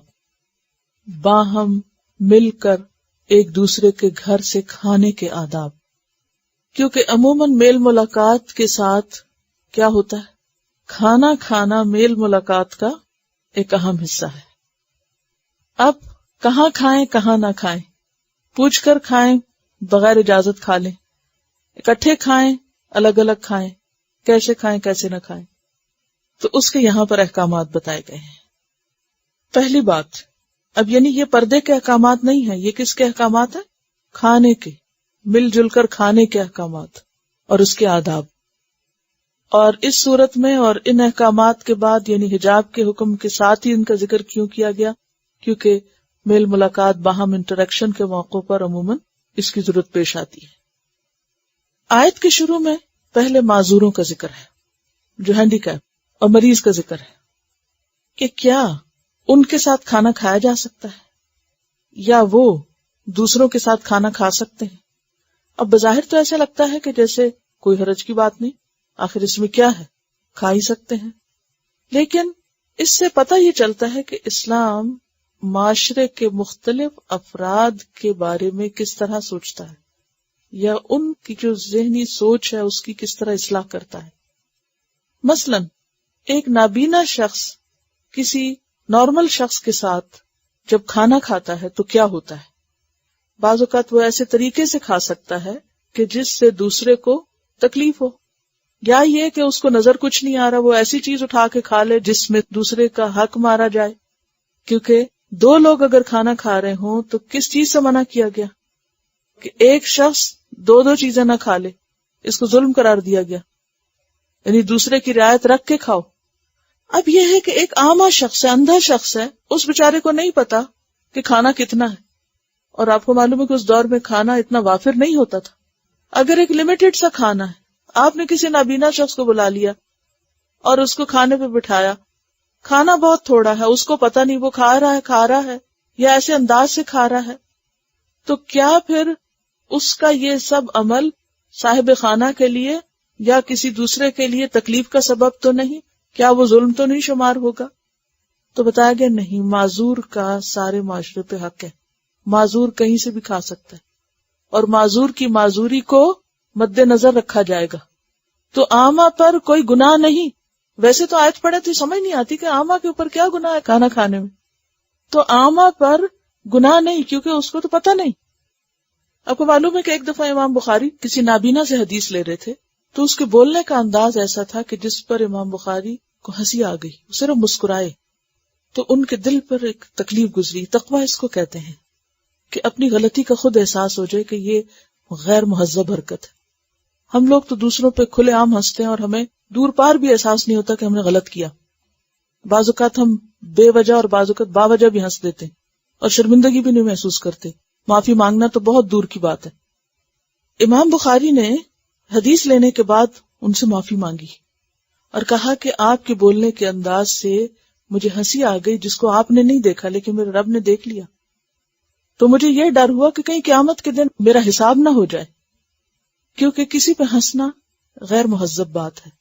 باہم مل کر ایک دوسرے کے گھر سے کھانے کے آداب، کیونکہ عموماً میل ملاقات کے ساتھ کیا ہوتا ہے؟ کھانا کھانا میل ملاقات کا ایک اہم حصہ ہے۔ اب کہاں کھائیں کہاں نہ کھائیں، پوچھ کر کھائیں، بغیر اجازت کھا لیں، اکٹھے کھائیں، الگ الگ کھائیں، کیسے کھائیں کیسے نہ کھائیں، تو اس کے یہاں پر احکامات بتائے گئے ہیں۔ پہلی بات، اب یعنی یہ پردے کے احکامات نہیں ہیں، یہ کس کے احکامات ہیں؟ کھانے کے، مل جل کر کھانے کے احکامات اور اس کے آداب۔ اور اس صورت میں اور ان احکامات کے بعد یعنی حجاب کے حکم کے ساتھ ہی ان کا ذکر کیوں کیا گیا؟ کیونکہ میل ملاقات باہم انٹریکشن کے موقع پر عموماً اس کی ضرورت پیش آتی ہے۔ آیت کے شروع میں پہلے معذوروں کا ذکر ہے، جو ہینڈی کیپ اور مریض کا ذکر ہے، کہ کیا ان کے ساتھ کھانا کھایا جا سکتا ہے یا وہ دوسروں کے ساتھ کھانا کھا سکتے ہیں؟ اب بظاہر تو ایسا لگتا ہے کہ جیسے کوئی حرج کی بات نہیں، آخر اس میں کیا ہے، کھا ہی سکتے ہیں، لیکن اس سے پتہ یہ چلتا ہے کہ اسلام معاشرے کے مختلف افراد کے بارے میں کس طرح سوچتا ہے، یا ان کی جو ذہنی سوچ ہے اس کی کس طرح اصلاح کرتا ہے۔ مثلا ایک نابینا شخص کسی نارمل شخص کے ساتھ جب کھانا کھاتا ہے تو کیا ہوتا ہے؟ بعض اوقات وہ ایسے طریقے سے کھا سکتا ہے کہ جس سے دوسرے کو تکلیف ہو، یا یہ کہ اس کو نظر کچھ نہیں آ رہا، وہ ایسی چیز اٹھا کے کھا لے جس میں دوسرے کا حق مارا جائے، کیونکہ دو لوگ اگر کھانا کھا رہے ہوں تو کس چیز سے منع کیا گیا کہ ایک شخص دو چیزیں نہ کھا لے، اس کو ظلم قرار دیا گیا، یعنی دوسرے کی رعایت رکھ کے کھاؤ۔ اب یہ ہے کہ ایک عامہ شخص ہے، اندھا شخص ہے، اس بیچارے کو نہیں پتا کہ کھانا کتنا ہے، اور آپ کو معلوم ہے کہ اس دور میں کھانا اتنا وافر نہیں ہوتا تھا۔ اگر ایک لمیٹڈ سا کھانا ہے، آپ نے کسی نابینا شخص کو بلا لیا اور اس کو کھانے پہ بٹھایا، کھانا بہت تھوڑا ہے، اس کو پتا نہیں وہ کھا رہا ہے یا ایسے انداز سے کھا رہا ہے، تو کیا پھر اس کا یہ سب عمل صاحب خانہ کے لیے یا کسی دوسرے کے لیے تکلیف کا سبب تو نہیں؟ کیا وہ ظلم تو نہیں شمار ہوگا؟ تو بتایا گیا نہیں، معذور کا سارے معاشرے پہ حق ہے، معذور کہیں سے بھی کھا سکتا ہے، اور معذور کی معذوری کو مد نظر رکھا جائے گا۔ تو عامہ پر کوئی گناہ نہیں، ویسے تو آیت پڑھے تو سمجھ نہیں آتی کہ عامہ کے اوپر کیا گناہ ہے کھانا کھانے میں، تو عامہ پر گناہ نہیں، کیونکہ اس کو تو پتہ نہیں، آپ کو معلوم ہے کہ ایک دفعہ امام بخاری کسی نابینا سے حدیث لے رہے تھے تو اس کے بولنے کا انداز ایسا تھا کہ جس پر امام بخاری کو ہنسی آ گئی، صرف مسکرائے تو ان کے دل پر ایک تکلیف گزری. تقویٰ اس کو کہتے ہیں کہ اپنی غلطی کا خود احساس ہو جائے کہ یہ غیر مہذب حرکت ہے. ہم لوگ تو دوسروں پہ کھلے عام ہنستے ہیں اور ہمیں دور پار بھی احساس نہیں ہوتا کہ ہم نے غلط کیا. بعض اوقات ہم بے وجہ اور بعض اوقات با وجہ بھی ہنس دیتے ہیں اور شرمندگی بھی نہیں محسوس کرتے. معافی مانگنا تو بہت دور کی بات ہے. امام بخاری نے حدیث لینے کے بعد ان سے معافی مانگی اور کہا کہ آپ کے بولنے کے انداز سے مجھے ہنسی آ گئی جس کو آپ نے نہیں دیکھا لیکن میرے رب نے دیکھ لیا. تو مجھے یہ ڈر ہوا کہ کہیں قیامت کے دن میرا حساب نہ ہو جائے، کیونکہ کسی پہ ہنسنا غیر مہذب بات ہے.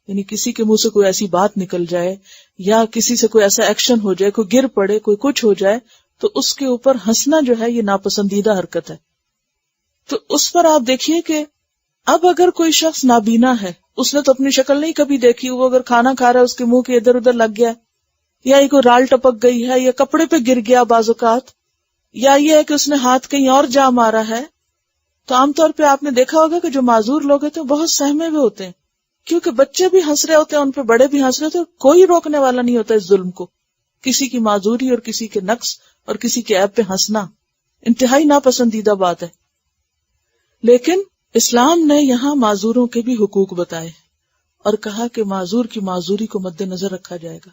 یعنی کسی کے منہ سے کوئی ایسی بات نکل جائے یا کسی سے کوئی ایسا ایکشن ہو جائے، کوئی گر پڑے، کوئی کچھ ہو جائے تو اس کے اوپر ہنسنا جو ہے یہ ناپسندیدہ حرکت ہے. تو اس پر آپ دیکھیے کہ اب اگر کوئی شخص نابینا ہے، اس نے تو اپنی شکل نہیں کبھی دیکھی، وہ اگر کھانا کھا رہا ہے اس کے منہ کے ادھر ادھر لگ گیا یا یہ کوئی رال ٹپک گئی ہے یا کپڑے پہ گر گیا بعض اوقات، یا یہ ہے کہ اس نے ہاتھ کہیں اور جا مارا ہے، تو عام طور پہ آپ نے دیکھا ہوگا کہ جو معذور لوگ ہیں تو بہت سہمے ہوئے ہوتے ہیں، کیونکہ بچے بھی ہنس رہے ہوتے ہیں، ان پہ بڑے بھی ہنس رہے ہوتے ہیں، کوئی روکنے والا نہیں ہوتا اس ظلم کو. کسی کی معذوری اور کسی کے نقص اور کسی کے عیب پہ ہنسنا انتہائی ناپسندیدہ بات ہے. لیکن اسلام نے یہاں معذوروں کے بھی حقوق بتائے اور کہا کہ معذور کی معذوری کو مد نظر رکھا جائے گا،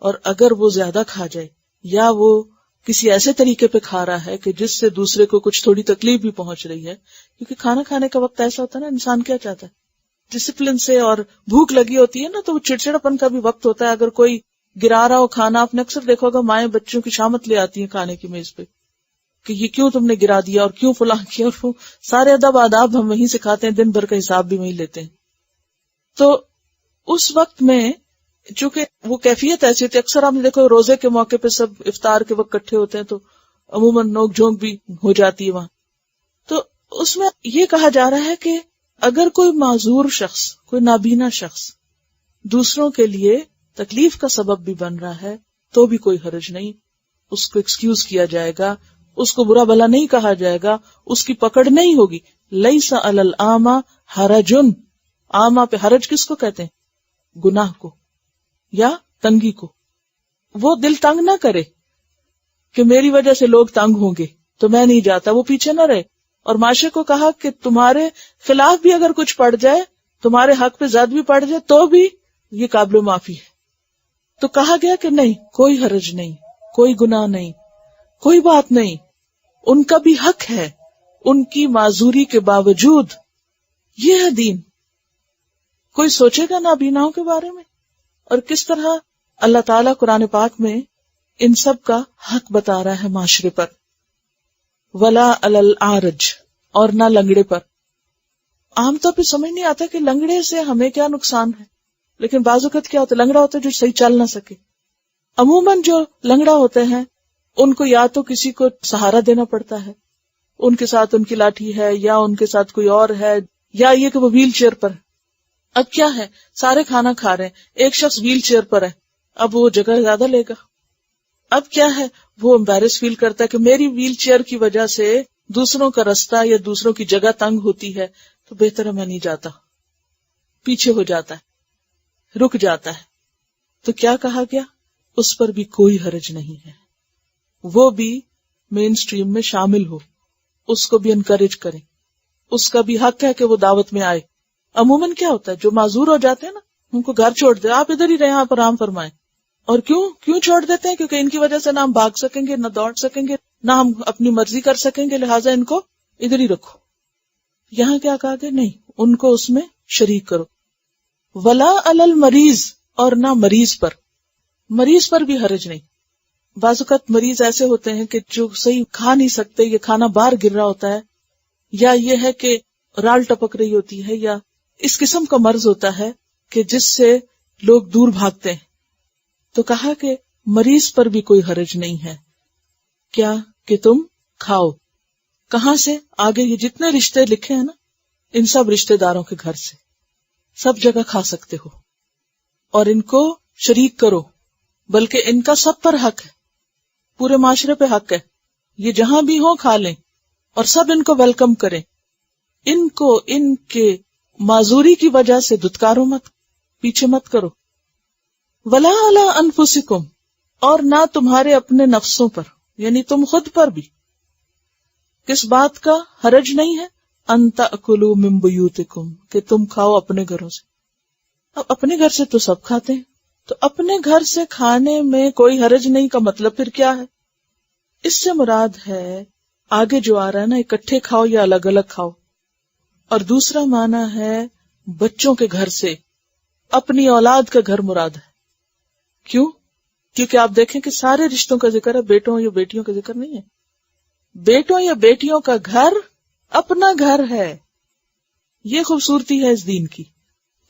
اور اگر وہ زیادہ کھا جائے یا وہ کسی ایسے طریقے پہ کھا رہا ہے کہ جس سے دوسرے کو کچھ تھوڑی تکلیف بھی پہنچ رہی ہے، کیونکہ کھانا کھانے کا وقت ایسا ہوتا ہے نا، انسان کیا چاہتا ہے ڈسپلن سے، اور بھوک لگی ہوتی ہے نا تو وہ چڑچڑاپن کا بھی وقت ہوتا ہے. اگر کوئی گرا رہا ہو کھانا، آپ نے اکثر دیکھا ہوگا مائیں بچوں کی شامت لے آتی ہیں کھانے کی میز پہ کہ یہ کیوں تم نے گرا دیا اور کیوں فلاں کیا، اور وہ سارے ادب آداب ہم وہیں سکھاتے ہیں، دن بھر کا حساب بھی وہیں لیتے ہیں. تو اس وقت میں چونکہ وہ کیفیت ایسی ہوتی ہے، اکثر آپ نے دیکھو روزے کے موقع پہ سب افطار کے وقت اکٹھے ہوتے ہیں تو عموماً نوک جھونک بھی ہو جاتی ہے وہاں. تو اس میں یہ کہا جا رہا ہے کہ اگر کوئی معذور شخص، کوئی نابینا شخص دوسروں کے لیے تکلیف کا سبب بھی بن رہا ہے تو بھی کوئی حرج نہیں، اس کو ایکسکیوز کیا جائے گا، اس کو برا بھلا نہیں کہا جائے گا، اس کی پکڑ نہیں ہوگی. لیس علی الاعمی حرج، اعمی پہ حرج کس کو کہتے ہیں؟ گناہ کو یا تنگی کو. وہ دل تنگ نہ کرے کہ میری وجہ سے لوگ تنگ ہوں گے تو میں نہیں جاتا، وہ پیچھے نہ رہے. اور معاشرے کو کہا کہ تمہارے خلاف بھی اگر کچھ پڑ جائے، تمہارے حق پہ زد بھی پڑ جائے تو بھی یہ قابل معافی ہے. تو کہا گیا کہ نہیں، کوئی حرج نہیں، کوئی گناہ نہیں، کوئی بات نہیں، ان کا بھی حق ہے، ان کی معذوری کے باوجود. یہ ہے دین. کوئی سوچے گا نابیناؤں کے بارے میں، اور کس طرح اللہ تعالیٰ قرآن پاک میں ان سب کا حق بتا رہا ہے معاشرے پر. ولا علی العارج، اور نہ لنگڑے پر. عام طور پہ سمجھ نہیں آتا کہ لنگڑے سے ہمیں کیا نقصان ہے، لیکن بعض اوقات کیا ہوتا ہے، لنگڑا ہوتا ہے جو صحیح چل نہ سکے. عموماً جو لنگڑا ہوتے ہیں ان کو یا تو کسی کو سہارا دینا پڑتا ہے، ان کے ساتھ ان کی لاٹھی ہے یا ان کے ساتھ کوئی اور ہے، یا یہ کہ وہ ویل چیئر پر. اب کیا ہے، سارے کھانا کھا رہے ہیں، ایک شخص ویل چیئر پر ہے، اب وہ جگہ زیادہ لے گا. اب کیا ہے، وہ امبیرس فیل کرتا ہے کہ میری ویل چیئر کی وجہ سے دوسروں کا رستہ یا دوسروں کی جگہ تنگ ہوتی ہے، تو بہتر ہے میں نہیں جاتا. پیچھے ہو جاتا ہے، رک جاتا ہے. تو کیا کہا گیا، اس پر بھی کوئی حرج نہیں ہے، وہ بھی مین سٹریم میں شامل ہو، اس کو بھی انکریج کریں، اس کا بھی حق ہے کہ وہ دعوت میں آئے. عموماً کیا ہوتا ہے، جو معذور ہو جاتے ہیں نا ان کو گھر چھوڑ دے، آپ ادھر ہی رہیں، آپ آرام فرمائیں. اور کیوں چھوڑ دیتے ہیں؟ کیونکہ ان کی وجہ سے نہ ہم بھاگ سکیں گے، نہ دوڑ سکیں گے، نہ ہم اپنی مرضی کر سکیں گے، لہٰذا ان کو ادھر ہی رکھو. یہاں کیا کہا کہ نہیں، ان کو اس میں شریک کرو. ولا علی المریض، اور نہ مریض پر. مریض پر بھی حرج نہیں. بعض اوقات مریض ایسے ہوتے ہیں کہ جو صحیح کھا نہیں سکتے، یہ کھانا باہر گر رہا ہوتا ہے، یا یہ ہے کہ رال ٹپک رہی ہوتی ہے، یا اس قسم کا مرض ہوتا ہے کہ جس سے لوگ دور بھاگتے ہیں. تو کہا کہ مریض پر بھی کوئی حرج نہیں ہے. کیا کہ تم کھاؤ. کہاں سے؟ آگے یہ جتنے رشتے لکھے ہیں نا، ان سب رشتے داروں کے گھر سے، سب جگہ کھا سکتے ہو اور ان کو شریک کرو، بلکہ ان کا سب پر حق ہے، پورے معاشرے پہ حق ہے، یہ جہاں بھی ہو کھا لیں. اور سب ان کو ویلکم کریں. ان کو ان کے معذوری کی وجہ سے دھتکارو مت، پیچھے مت کرو. ولا علی انفسکم، اور نہ تمہارے اپنے نفسوں پر، یعنی تم خود پر بھی کس بات کا حرج نہیں ہے، ان تأکلوا من بیوتکم، کہ تم کھاؤ اپنے گھروں سے. اب اپنے گھر سے تو سب کھاتے ہیں، تو اپنے گھر سے کھانے میں کوئی حرج نہیں کا مطلب پھر کیا ہے؟ اس سے مراد ہے آگے جو آ رہا ہے نا، اکٹھے کھاؤ یا الگ الگ کھاؤ. اور دوسرا معنی ہے بچوں کے گھر سے، اپنی اولاد کا گھر مراد ہے. کیوں؟ کیونکہ آپ دیکھیں کہ سارے رشتوں کا ذکر ہے، بیٹوں یا بیٹیوں کا ذکر نہیں ہے. بیٹوں یا بیٹیوں کا گھر اپنا گھر ہے. یہ خوبصورتی ہے اس دین کی،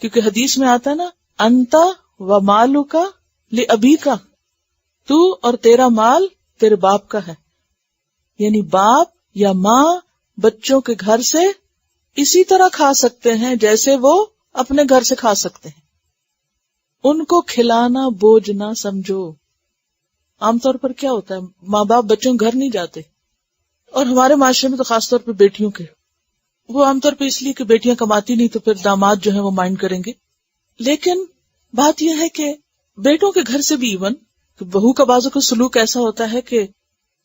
کیونکہ حدیث میں آتا نا، انتا و مالکا لابیکا، تو اور تیرا مال تیرے باپ کا ہے. یعنی باپ یا ماں بچوں کے گھر سے اسی طرح کھا سکتے ہیں جیسے وہ اپنے گھر سے کھا سکتے ہیں. ان کو کھلانا بوجھ نہ سمجھو. عام طور پر کیا ہوتا ہے، ماں باپ بچوں کے گھر نہیں جاتے، اور ہمارے معاشرے میں تو خاص طور پہ بیٹیوں کے، وہ عام طور پہ اس لیے کہ بیٹیاں کماتی نہیں تو پھر داماد جو ہیں وہ مائنڈ کریں گے. لیکن بات یہ ہے کہ بیٹوں کے گھر سے بھی ایون بہو کا بازو کا سلوک ایسا ہوتا ہے کہ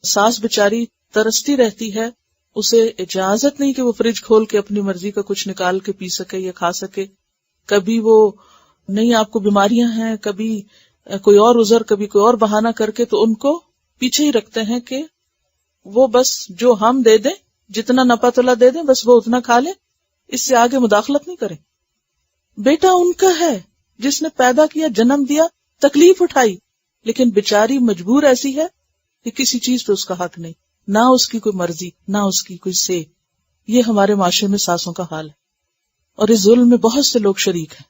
ساس بیچاری ترستی رہتی ہے، اسے اجازت نہیں کہ وہ فریج کھول کے اپنی مرضی کا کچھ نکال کے پی سکے یا کھا سکے. کبھی وہ نہیں، آپ کو بیماریاں ہیں، کبھی کوئی اور عذر، کبھی کوئی اور بہانہ کر کے تو ان کو پیچھے ہی رکھتے ہیں کہ وہ بس جو ہم دے دیں، جتنا نپا تلا دے دیں بس وہ اتنا کھا لیں، اس سے آگے مداخلت نہیں کریں. بیٹا ان کا ہے جس نے پیدا کیا، جنم دیا، تکلیف اٹھائی، لیکن بیچاری مجبور ایسی ہے کہ کسی چیز پہ اس کا حق نہیں، نہ اس کی کوئی مرضی، نہ اس کی کوئی سے. یہ ہمارے معاشرے میں ساسوں کا حال ہے، اور اس ظلم میں بہت سے لوگ شریک ہیں.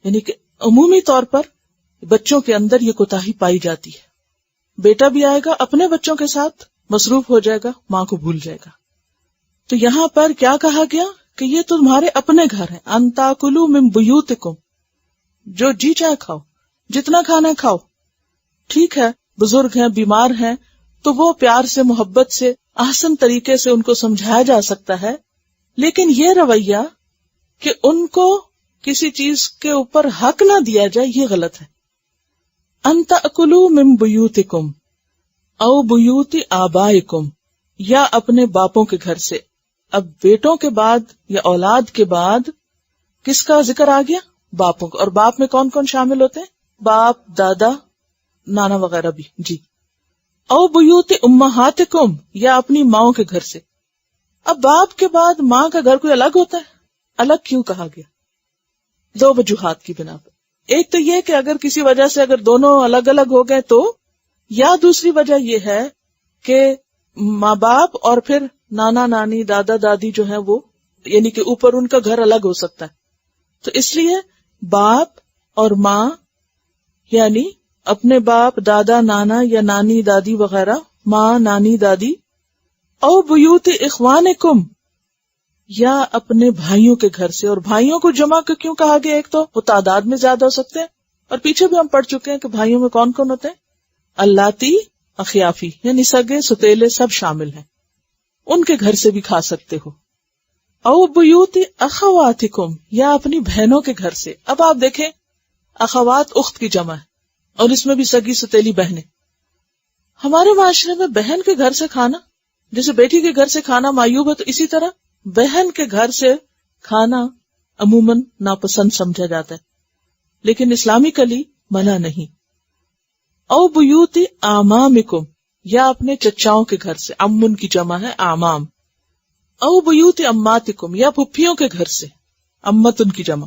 یعنی کہ عمومی طور پر بچوں کے اندر یہ کوتاہی پائی جاتی ہے. بیٹا بھی آئے گا اپنے بچوں کے ساتھ مصروف ہو جائے گا، ماں کو بھول جائے گا. تو یہاں پر کیا کہا گیا کہ یہ تمہارے اپنے گھر ہیں. ان تاکلوا من بیوتکم، جو جی چاہے کھاؤ، جتنا کھانا کھاؤ. ٹھیک ہے، بزرگ ہیں، بیمار ہیں، تو وہ پیار سے، محبت سے، احسن طریقے سے ان کو سمجھایا جا سکتا ہے. لیکن یہ رویہ کہ ان کو کسی چیز کے اوپر حق نہ دیا جائے، یہ غلط ہے. ان تاکلوا من بیوتکم او بیوت آبائکم، یا اپنے باپوں کے گھر سے. اب بیٹوں کے بعد یا اولاد کے بعد کس کا ذکر آ گیا؟ باپوں کا. اور باپ میں کون کون شامل ہوتے ہیں؟ باپ، دادا، نانا وغیرہ بھی. جی. او بیوت امہاتکم، یا اپنی ماؤں کے گھر سے. اب باپ کے بعد ماں کا گھر کوئی الگ ہوتا ہے؟ الگ کیوں کہا گیا؟ دو وجوہات کی بنا پر. ایک تو یہ کہ اگر کسی وجہ سے اگر دونوں الگ الگ ہو گئے تو، یا دوسری وجہ یہ ہے کہ ماں باپ اور پھر نانا نانی، دادا دادی جو ہیں وہ، یعنی کہ اوپر ان کا گھر الگ ہو سکتا ہے. تو اس لیے باپ اور ماں، یعنی اپنے باپ، دادا، نانا یا نانی، دادی وغیرہ، ماں، نانی، دادی. او بیوت اخوانکم، یا اپنے بھائیوں کے گھر سے. اور بھائیوں کو جمع کو کیوں کہا گیا؟ ایک تو وہ تعداد میں زیادہ ہو سکتے ہیں، اور پیچھے بھی ہم پڑھ چکے ہیں کہ بھائیوں میں کون کون ہوتے ہیں؟ اللاتی اخیافی، یعنی سگے ستیلے سب شامل ہیں، ان کے گھر سے بھی کھا سکتے ہو. او بیوت اخواتکم، یا اپنی بہنوں کے گھر سے. اب آپ دیکھیں، اخوات اخت کی جمع ہے، اور اس میں بھی سگی ستیلی بہنیں. ہمارے معاشرے میں بہن کے گھر سے کھانا، جیسے بیٹی کے گھر سے کھانا معیوب ہے، تو اسی طرح بہن کے گھر سے کھانا عموماً ناپسند سمجھا جاتا ہے، لیکن اسلامکلی منع نہیں. او بیوت اعمامکم، یا اپنے چچاؤں کے گھر سے. امن کی جمع ہے اعمام. او بیوت اماتکم، یا پھپھیوں کے گھر سے. امتن کی جمع.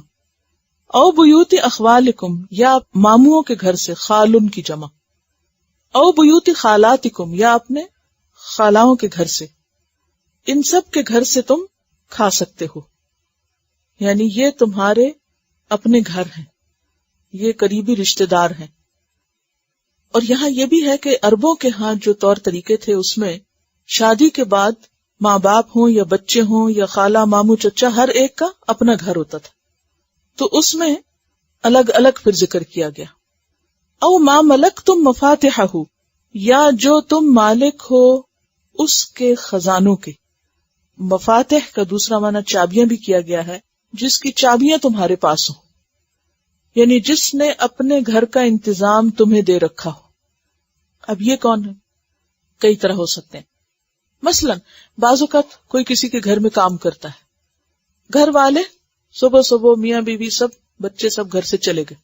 او بیوت اخوالکم، یا ماموں کے گھر سے. خالن کی جمع. او بیوت خالاتکم، یا اپنے خالاؤں کے گھر سے. ان سب کے گھر سے تم کھا سکتے ہو، یعنی یہ تمہارے اپنے گھر ہیں، یہ قریبی رشتہ دار ہیں. اور یہاں یہ بھی ہے کہ عربوں کے ہاں جو طور طریقے تھے، اس میں شادی کے بعد ماں باپ ہوں یا بچے ہوں یا خالہ، ماموں، چچا، ہر ایک کا اپنا گھر ہوتا تھا. تو اس میں الگ الگ پھر ذکر کیا گیا. او ما ملکتم مفاتحہ، یا جو تم مالک ہو اس کے خزانوں کے. مفاتح کا دوسرا معنی چابیاں بھی کیا گیا ہے، جس کی چابیاں تمہارے پاس ہوں، یعنی جس نے اپنے گھر کا انتظام تمہیں دے رکھا ہو. اب یہ کون ہے؟ کئی طرح ہو سکتے ہیں. مثلا بعض اوقات کوئی کسی کے گھر میں کام کرتا ہے، گھر والے صبح صبح میاں بیوی سب بچے سب گھر سے چلے گئے،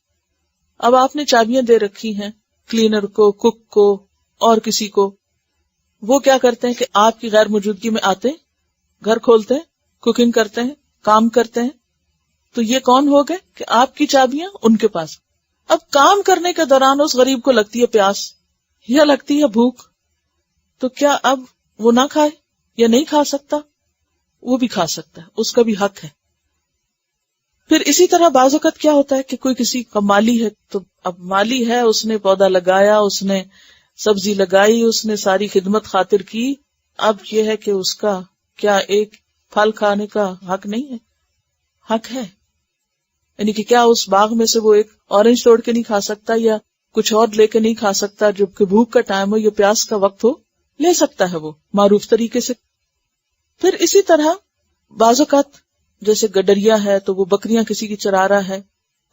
اب آپ نے چابیاں دے رکھی ہیں کلینر کو، کک کو اور کسی کو. وہ کیا کرتے ہیں کہ آپ کی غیر موجودگی میں آتے ہیں، گھر کھولتے ہیں، کوکنگ کرتے ہیں، کام کرتے ہیں. تو یہ کون ہو گئے کہ آپ کی چابیاں ان کے پاس. اب کام کرنے کے دوران اس غریب کو لگتی ہے پیاس یا لگتی ہے بھوک، تو کیا اب وہ نہ کھائے یا نہیں کھا سکتا؟ وہ بھی کھا سکتا ہے، اس کا بھی حق ہے. پھر اسی طرح بعض اوقات کیا ہوتا ہے کہ کوئی کسی کا مالی ہے، تو اب مالی ہے، اس نے پودا لگایا، اس نے سبزی لگائی، اس نے ساری خدمت خاطر کی. اب یہ ہے کہ اس کا کیا ایک پھل کھانے کا حق نہیں ہے؟ حق ہے. یعنی کہ کیا اس باغ میں سے وہ ایک اورنج توڑ کے نہیں کھا سکتا یا کچھ اور لے کے نہیں کھا سکتا؟ جبکہ بھوک کا ٹائم ہو یا پیاس کا وقت ہو، لے سکتا ہے وہ معروف طریقے سے. پھر اسی طرح بعض اوقات جیسے گڈریا ہے تو وہ بکریاں کسی کی چرا رہا ہے،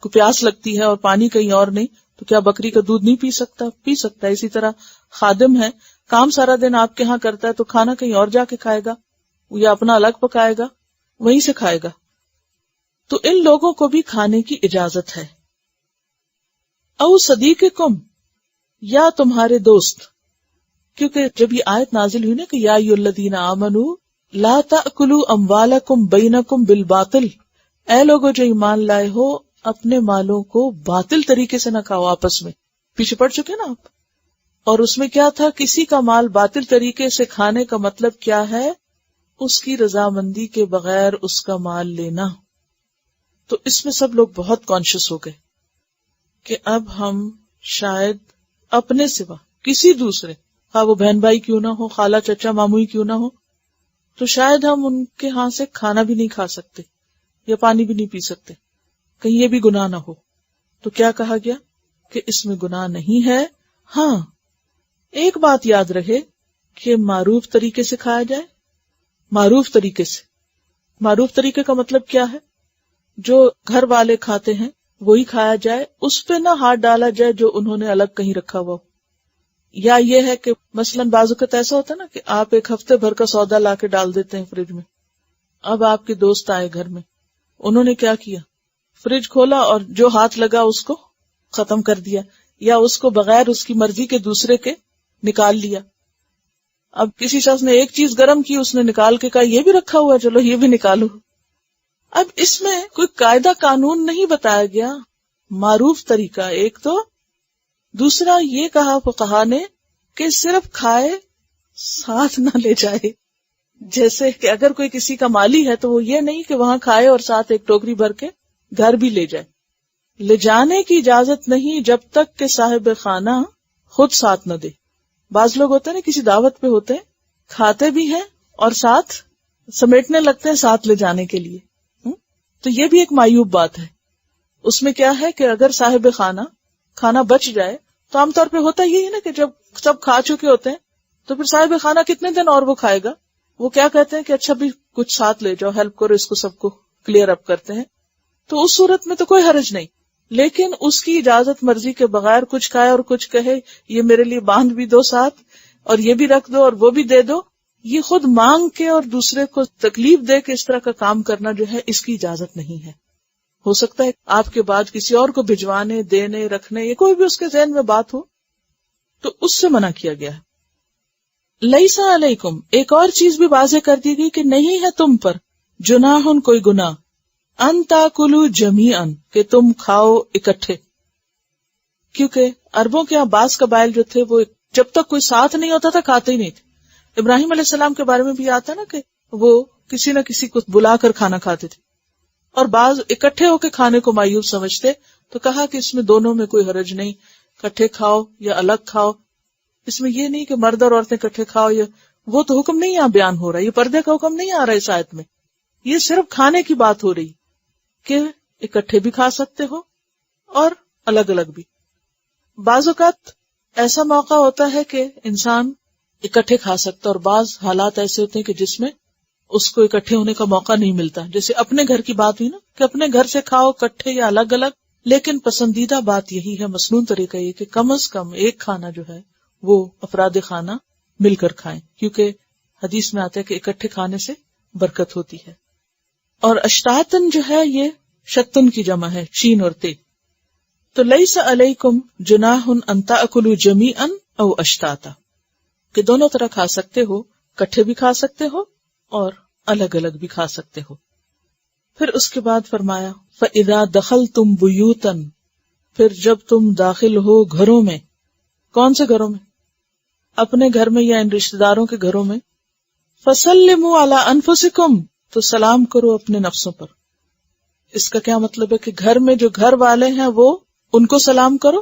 کو پیاس لگتی ہے اور پانی کہیں اور نہیں، تو کیا بکری کا دودھ نہیں پی سکتا؟ پی سکتا ہے. اسی طرح خادم ہے، کام سارا دن آپ کے ہاں کرتا ہے، تو کھانا کہیں اور جا کے کھائے گا یا اپنا الگ پکائے گا، وہیں سے کھائے گا. تو ان لوگوں کو بھی کھانے کی اجازت ہے. او صدیقکم، یا تمہارے دوست، کیونکہ جب یہ آیت نازل ہوئی نا کہ یا ایھا الذین آمنوا لا تأکلوا اموالکم بینکم بالباطل، اے لوگو جو ایمان لائے ہو اپنے مالوں کو باطل طریقے سے نہ کھاؤ آپس میں. پیچھے پڑ چکے نا آپ. اور اس میں کیا تھا؟ کسی کا مال باطل طریقے سے کھانے کا مطلب کیا ہے؟ اس کی رضامندی کے بغیر اس کا مال لینا. تو اس میں سب لوگ بہت کانشیس ہو گئے کہ اب ہم شاید اپنے سوا کسی دوسرے، خواہ وہ بہن بھائی کیوں نہ ہو، خالہ چچا ماموں ہی کیوں نہ ہو، تو شاید ہم ان کے ہاں سے کھانا بھی نہیں کھا سکتے یا پانی بھی نہیں پی سکتے، کہیں یہ بھی گناہ نہ ہو. تو کیا کہا گیا کہ اس میں گناہ نہیں ہے. ہاں ایک بات یاد رہے کہ معروف طریقے سے کھایا جائے. معروف طریقے سے، معروف طریقے کا مطلب کیا ہے؟ جو گھر والے کھاتے ہیں وہی کھایا جائے، اس پہ نہ ہاتھ ڈالا جائے جو انہوں نے الگ کہیں رکھا ہوا ہو. یا یہ ہے کہ مثلاً بعض اوقات ایسا ہوتا ہے نا کہ آپ ایک ہفتے بھر کا سودا لا کے ڈال دیتے ہیں فریج میں. اب آپ کے دوست آئے گھر میں، انہوں نے کیا کیا؟ فریج کھولا اور جو ہاتھ لگا اس کو ختم کر دیا، یا اس کو بغیر اس کی مرضی کے دوسرے کے نکال لیا. اب کسی شخص نے ایک چیز گرم کی، اس نے نکال کے کہا یہ بھی رکھا ہوا ہے، چلو یہ بھی نکالو. اب اس میں کوئی قاعدہ قانون نہیں بتایا گیا، معروف طریقہ ایک تو، دوسرا یہ کہا فقہا نے کہ صرف کھائے ساتھ نہ لے جائے. جیسے کہ اگر کوئی کسی کا مالی ہے تو وہ یہ نہیں کہ وہاں کھائے اور ساتھ ایک ٹوکری بھر کے گھر بھی لے جائے. لے جانے کی اجازت نہیں جب تک کہ صاحب خانہ خود ساتھ نہ دے. بعض لوگ ہوتے ہیں نا کسی دعوت پہ ہوتے ہیں، کھاتے بھی ہیں اور ساتھ سمیٹنے لگتے ہیں ساتھ لے جانے کے لیے. تو یہ بھی ایک معیوب بات ہے. اس میں کیا ہے کہ اگر صاحب خانہ کھانا بچ جائے تو عام طور پہ ہوتا یہی ہے نا کہ جب سب کھا چکے ہوتے ہیں تو پھر صاحب خانہ کتنے دن اور وہ کھائے گا. وہ کیا کہتے ہیں کہ اچھا بھی کچھ ساتھ لے جاؤ، ہیلپ کرو، اس کو سب کو کلیئر اپ کرتے ہیں. تو اس صورت میں تو کوئی حرج نہیں، لیکن اس کی اجازت مرضی کے بغیر کچھ کھائے اور کچھ کہے یہ میرے لیے باندھ بھی دو ساتھ اور یہ بھی رکھ دو اور وہ بھی دے دو، یہ خود مانگ کے اور دوسرے کو تکلیف دے کے اس طرح کا کام کرنا جو ہے اس کی اجازت نہیں ہے. ہو سکتا ہے آپ کے بعد کسی اور کو بھجوانے، دینے، رکھنے، یہ کوئی بھی اس کے ذہن میں بات ہو تو اس سے منع کیا گیا ہے. لیسا علیکم، ایک اور چیز بھی واضح کر دی گئی کہ نہیں ہے تم پر جناح کوئی گناہ، ان تاکلوا جمیعا کہ تم کھاؤ اکٹھے. کیونکہ عربوں کے یہاں بعض قبائل جو تھے وہ جب تک کوئی ساتھ نہیں ہوتا تھا کھاتے ہی نہیں تھے. ابراہیم علیہ السلام کے بارے میں بھی آتا ہے نا کہ وہ کسی نہ کسی کو بلا کر کھانا کھاتے تھے، اور بعض اکٹھے ہو کے کھانے کو معیوب سمجھتے، تو کہا کہ اس میں دونوں میں کوئی حرج نہیں، اکٹھے کھاؤ یا الگ کھاؤ. اس میں یہ نہیں کہ مرد اور عورتیں اکٹھے کھاؤ، یا وہ تو حکم نہیں یہاں بیان ہو رہا، یہ پردے کا حکم نہیں آ رہا اس آیت میں. یہ صرف کھانے کی بات ہو رہی کہ اکٹھے بھی کھا سکتے ہو اور الگ الگ بھی. بعض اوقات ایسا موقع ہوتا ہے کہ انسان اکٹھے کھا سکتا، اور بعض حالات ایسے ہوتے ہیں کہ جس میں اس کو اکٹھے ہونے کا موقع نہیں ملتا. جیسے اپنے گھر کی بات ہوئی نا کہ اپنے گھر سے کھاؤ اکٹھے یا الگ الگ، لیکن پسندیدہ بات یہی ہے، مسنون طریقہ یہ کہ کم از کم ایک کھانا جو ہے وہ افراد خانہ مل کر کھائیں، کیونکہ حدیث میں آتا ہے کہ اکٹھے کھانے سے برکت ہوتی ہے. اور اشتاتن جو ہے یہ شتن کی جمع ہے، شین اور تے. تو لیس علیکم جناح ان تأکلوا جمیعا او اشتاتا، کہ دونوں طرح کھا سکتے ہو، اکٹھے بھی کھا سکتے ہو اور الگ الگ بھی کھا سکتے ہو. پھر اس کے بعد فرمایا فَإِذَا دَخَلْتُمْ بُيُوتًا، پھر جب تم داخل ہو گھروں میں. کون سے گھروں میں؟ اپنے گھر میں یا ان رشتہ داروں کے گھروں میں. فَسَلِّمُوا عَلَىٰ أَنفُسِكُمْ، تو سلام کرو اپنے نفسوں پر. اس کا کیا مطلب ہے کہ گھر میں جو گھر والے ہیں وہ ان کو سلام کرو.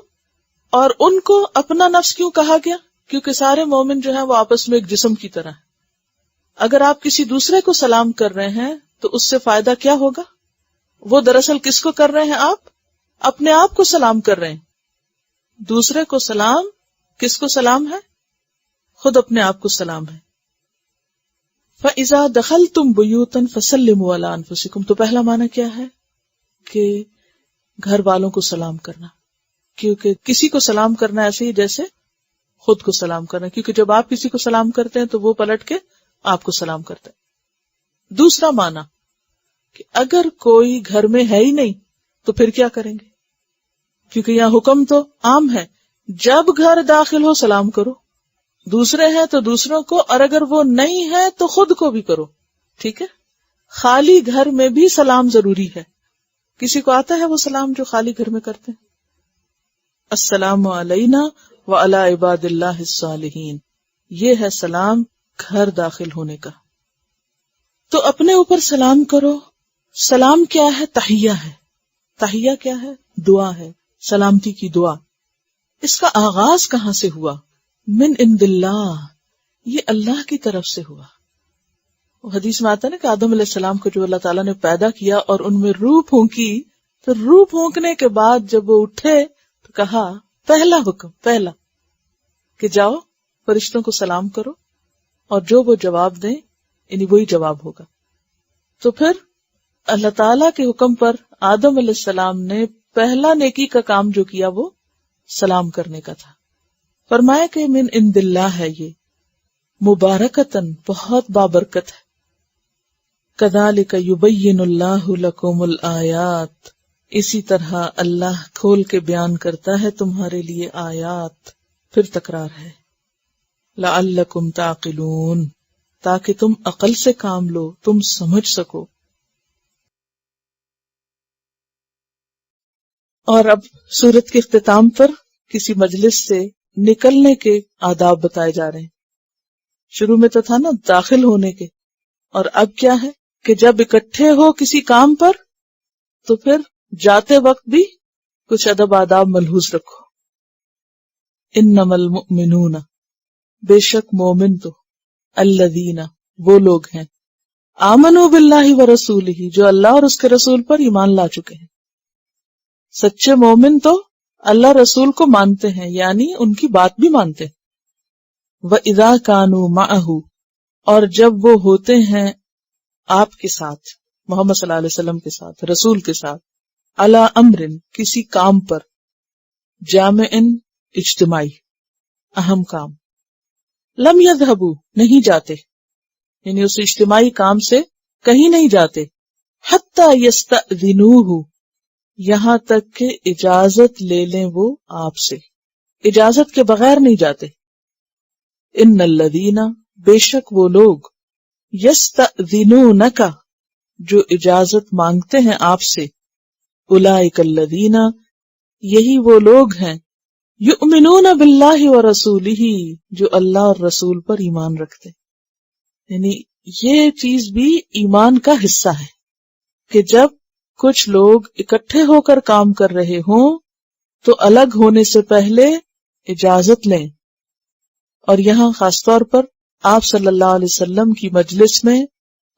اور ان کو اپنا نفس کیوں کہا گیا؟ کیونکہ سارے مومن جو ہیں وہ آپس میں ایک جسم کی طرح ہیں. اگر آپ کسی دوسرے کو سلام کر رہے ہیں تو اس سے فائدہ کیا ہوگا؟ وہ دراصل کس کو کر رہے ہیں؟ آپ اپنے آپ کو سلام کر رہے ہیں. دوسرے کو سلام کس کو سلام ہے؟ خود اپنے آپ کو سلام ہے. فَإِذَا دَخَلْتُمْ بُيُوتًا فَسَلِّمُوا عَلَىٰ أَنفُسِكُمْ، تو پہلا معنی کیا ہے کہ گھر والوں کو سلام کرنا. کیونکہ کسی کو سلام کرنا ایسے ہی جیسے خود کو سلام کرنا، کیونکہ جب آپ کسی کو سلام کرتے ہیں تو وہ پلٹ کے آپ کو سلام کرتے ہیں. دوسرا معنی کہ اگر کوئی گھر میں ہے ہی نہیں تو پھر کیا کریں گے؟ کیونکہ یہاں حکم تو عام ہے، جب گھر داخل ہو سلام کرو. دوسرے ہیں تو دوسروں کو، اور اگر وہ نہیں ہے تو خود کو بھی کرو. ٹھیک ہے؟ خالی گھر میں بھی سلام ضروری ہے. کسی کو آتا ہے وہ سلام جو خالی گھر میں کرتے ہیں؟ السلام علینا وعلی عباد اللہ الصالحین، یہ ہے سلام گھر داخل ہونے کا. تو اپنے اوپر سلام کرو. سلام کیا ہے؟ تحیہ ہے. تحیہ کیا ہے؟ دعا ہے، سلامتی کی دعا. اس کا آغاز کہاں سے ہوا؟ من عند اللہ، یہ اللہ کی طرف سے ہوا. وہ حدیث میں آتا ہے نا کہ آدم علیہ السلام کو جو اللہ تعالیٰ نے پیدا کیا اور ان میں روح پھونکی، تو روح پھونکنے کے بعد جب وہ اٹھے تو کہا پہلا حکم، پہلا کہ جاؤ فرشتوں کو سلام کرو اور جو وہ جواب دیں یعنی وہی جواب ہوگا. تو پھر اللہ تعالیٰ کے حکم پر آدم علیہ السلام نے پہلا نیکی کا کام جو کیا وہ سلام کرنے کا تھا. فرمایا کہ من عند اللہ ہے، یہ مبارکتن، بہت بابرکت ہے. کذالک یبین اللہ لکم الآیات، اسی طرح اللہ کھول کے بیان کرتا ہے تمہارے لیے آیات. پھر تکرار ہے لعلکم تعقلون، تاکہ تم عقل سے کام لو، تم سمجھ سکو. اور اب سورت کے اختتام پر کسی مجلس سے نکلنے کے آداب بتائے جا رہے ہیں. شروع میں تو تھا نا داخل ہونے کے، اور اب کیا ہے کہ جب اکٹھے ہو کسی کام پر تو پھر جاتے وقت بھی کچھ ادب آداب ملحوظ رکھو. انما المؤمنون، بے شک مومن تو الذین، وہ لوگ ہیں، آمنوا باللہ ورسولہ، جو اللہ اور اس کے رسول پر ایمان لا چکے ہیں. سچے مومن تو اللہ رسول کو مانتے ہیں، یعنی ان کی بات بھی مانتے ہیں. وَإِذَا كَانُوا مَعَهُ، اور جب وہ ہوتے ہیں آپ کے ساتھ، محمد صلی اللہ علیہ وسلم کے ساتھ، رسول کے ساتھ، عَلَىٰ أَمْرٍ، کسی کام پر، جامعٍ، اجتماعی، اہم کام، لم يذهبوا، نہیں جاتے، یعنی اس اجتماعی کام سے کہیں نہیں جاتے، حتی یستأذنوہ، یہاں تک کہ اجازت لے لیں وہ آپ سے، اجازت کے بغیر نہیں جاتے. ان الذین، بے شک وہ لوگ، یستأذنونک، جو اجازت مانگتے ہیں آپ سے، اولئک الذین، یہی وہ لوگ ہیں، یؤمنون باللہ ورسولہ، جو اللہ اور رسول پر ایمان رکھتے. یعنی یہ چیز بھی ایمان کا حصہ ہے کہ جب کچھ لوگ اکٹھے ہو کر کام کر رہے ہوں تو الگ ہونے سے پہلے اجازت لیں. اور یہاں خاص طور پر آپ صلی اللہ علیہ وسلم کی مجلس میں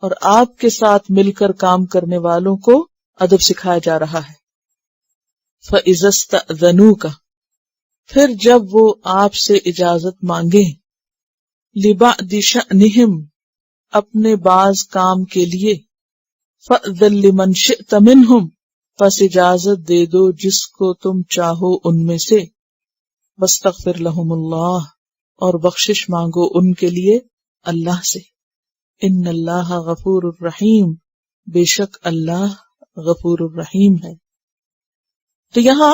اور آپ کے ساتھ مل کر کام کرنے والوں کو ادب سکھایا جا رہا ہے. فَإِذَا اسْتَأْذَنُوكَ، پھر جب وہ آپ سے اجازت مانگیں، لِبَعْضِ شَأْنِهِمْ، اپنے بعض کام کے لیے، فَأْذَن لِمَنْ شِئْتَ مِنْهُمْ پس اجازت دے دو جس کو تم چاہو ان میں سے، وَاسْتَغْفِرْ لَهُمُ اللَّهُ اور بخشش مانگو ان کے لیے اللہ سے، ان اللہ غفور الرحیم بے شک اللہ غفور الرحیم ہے۔ تو یہاں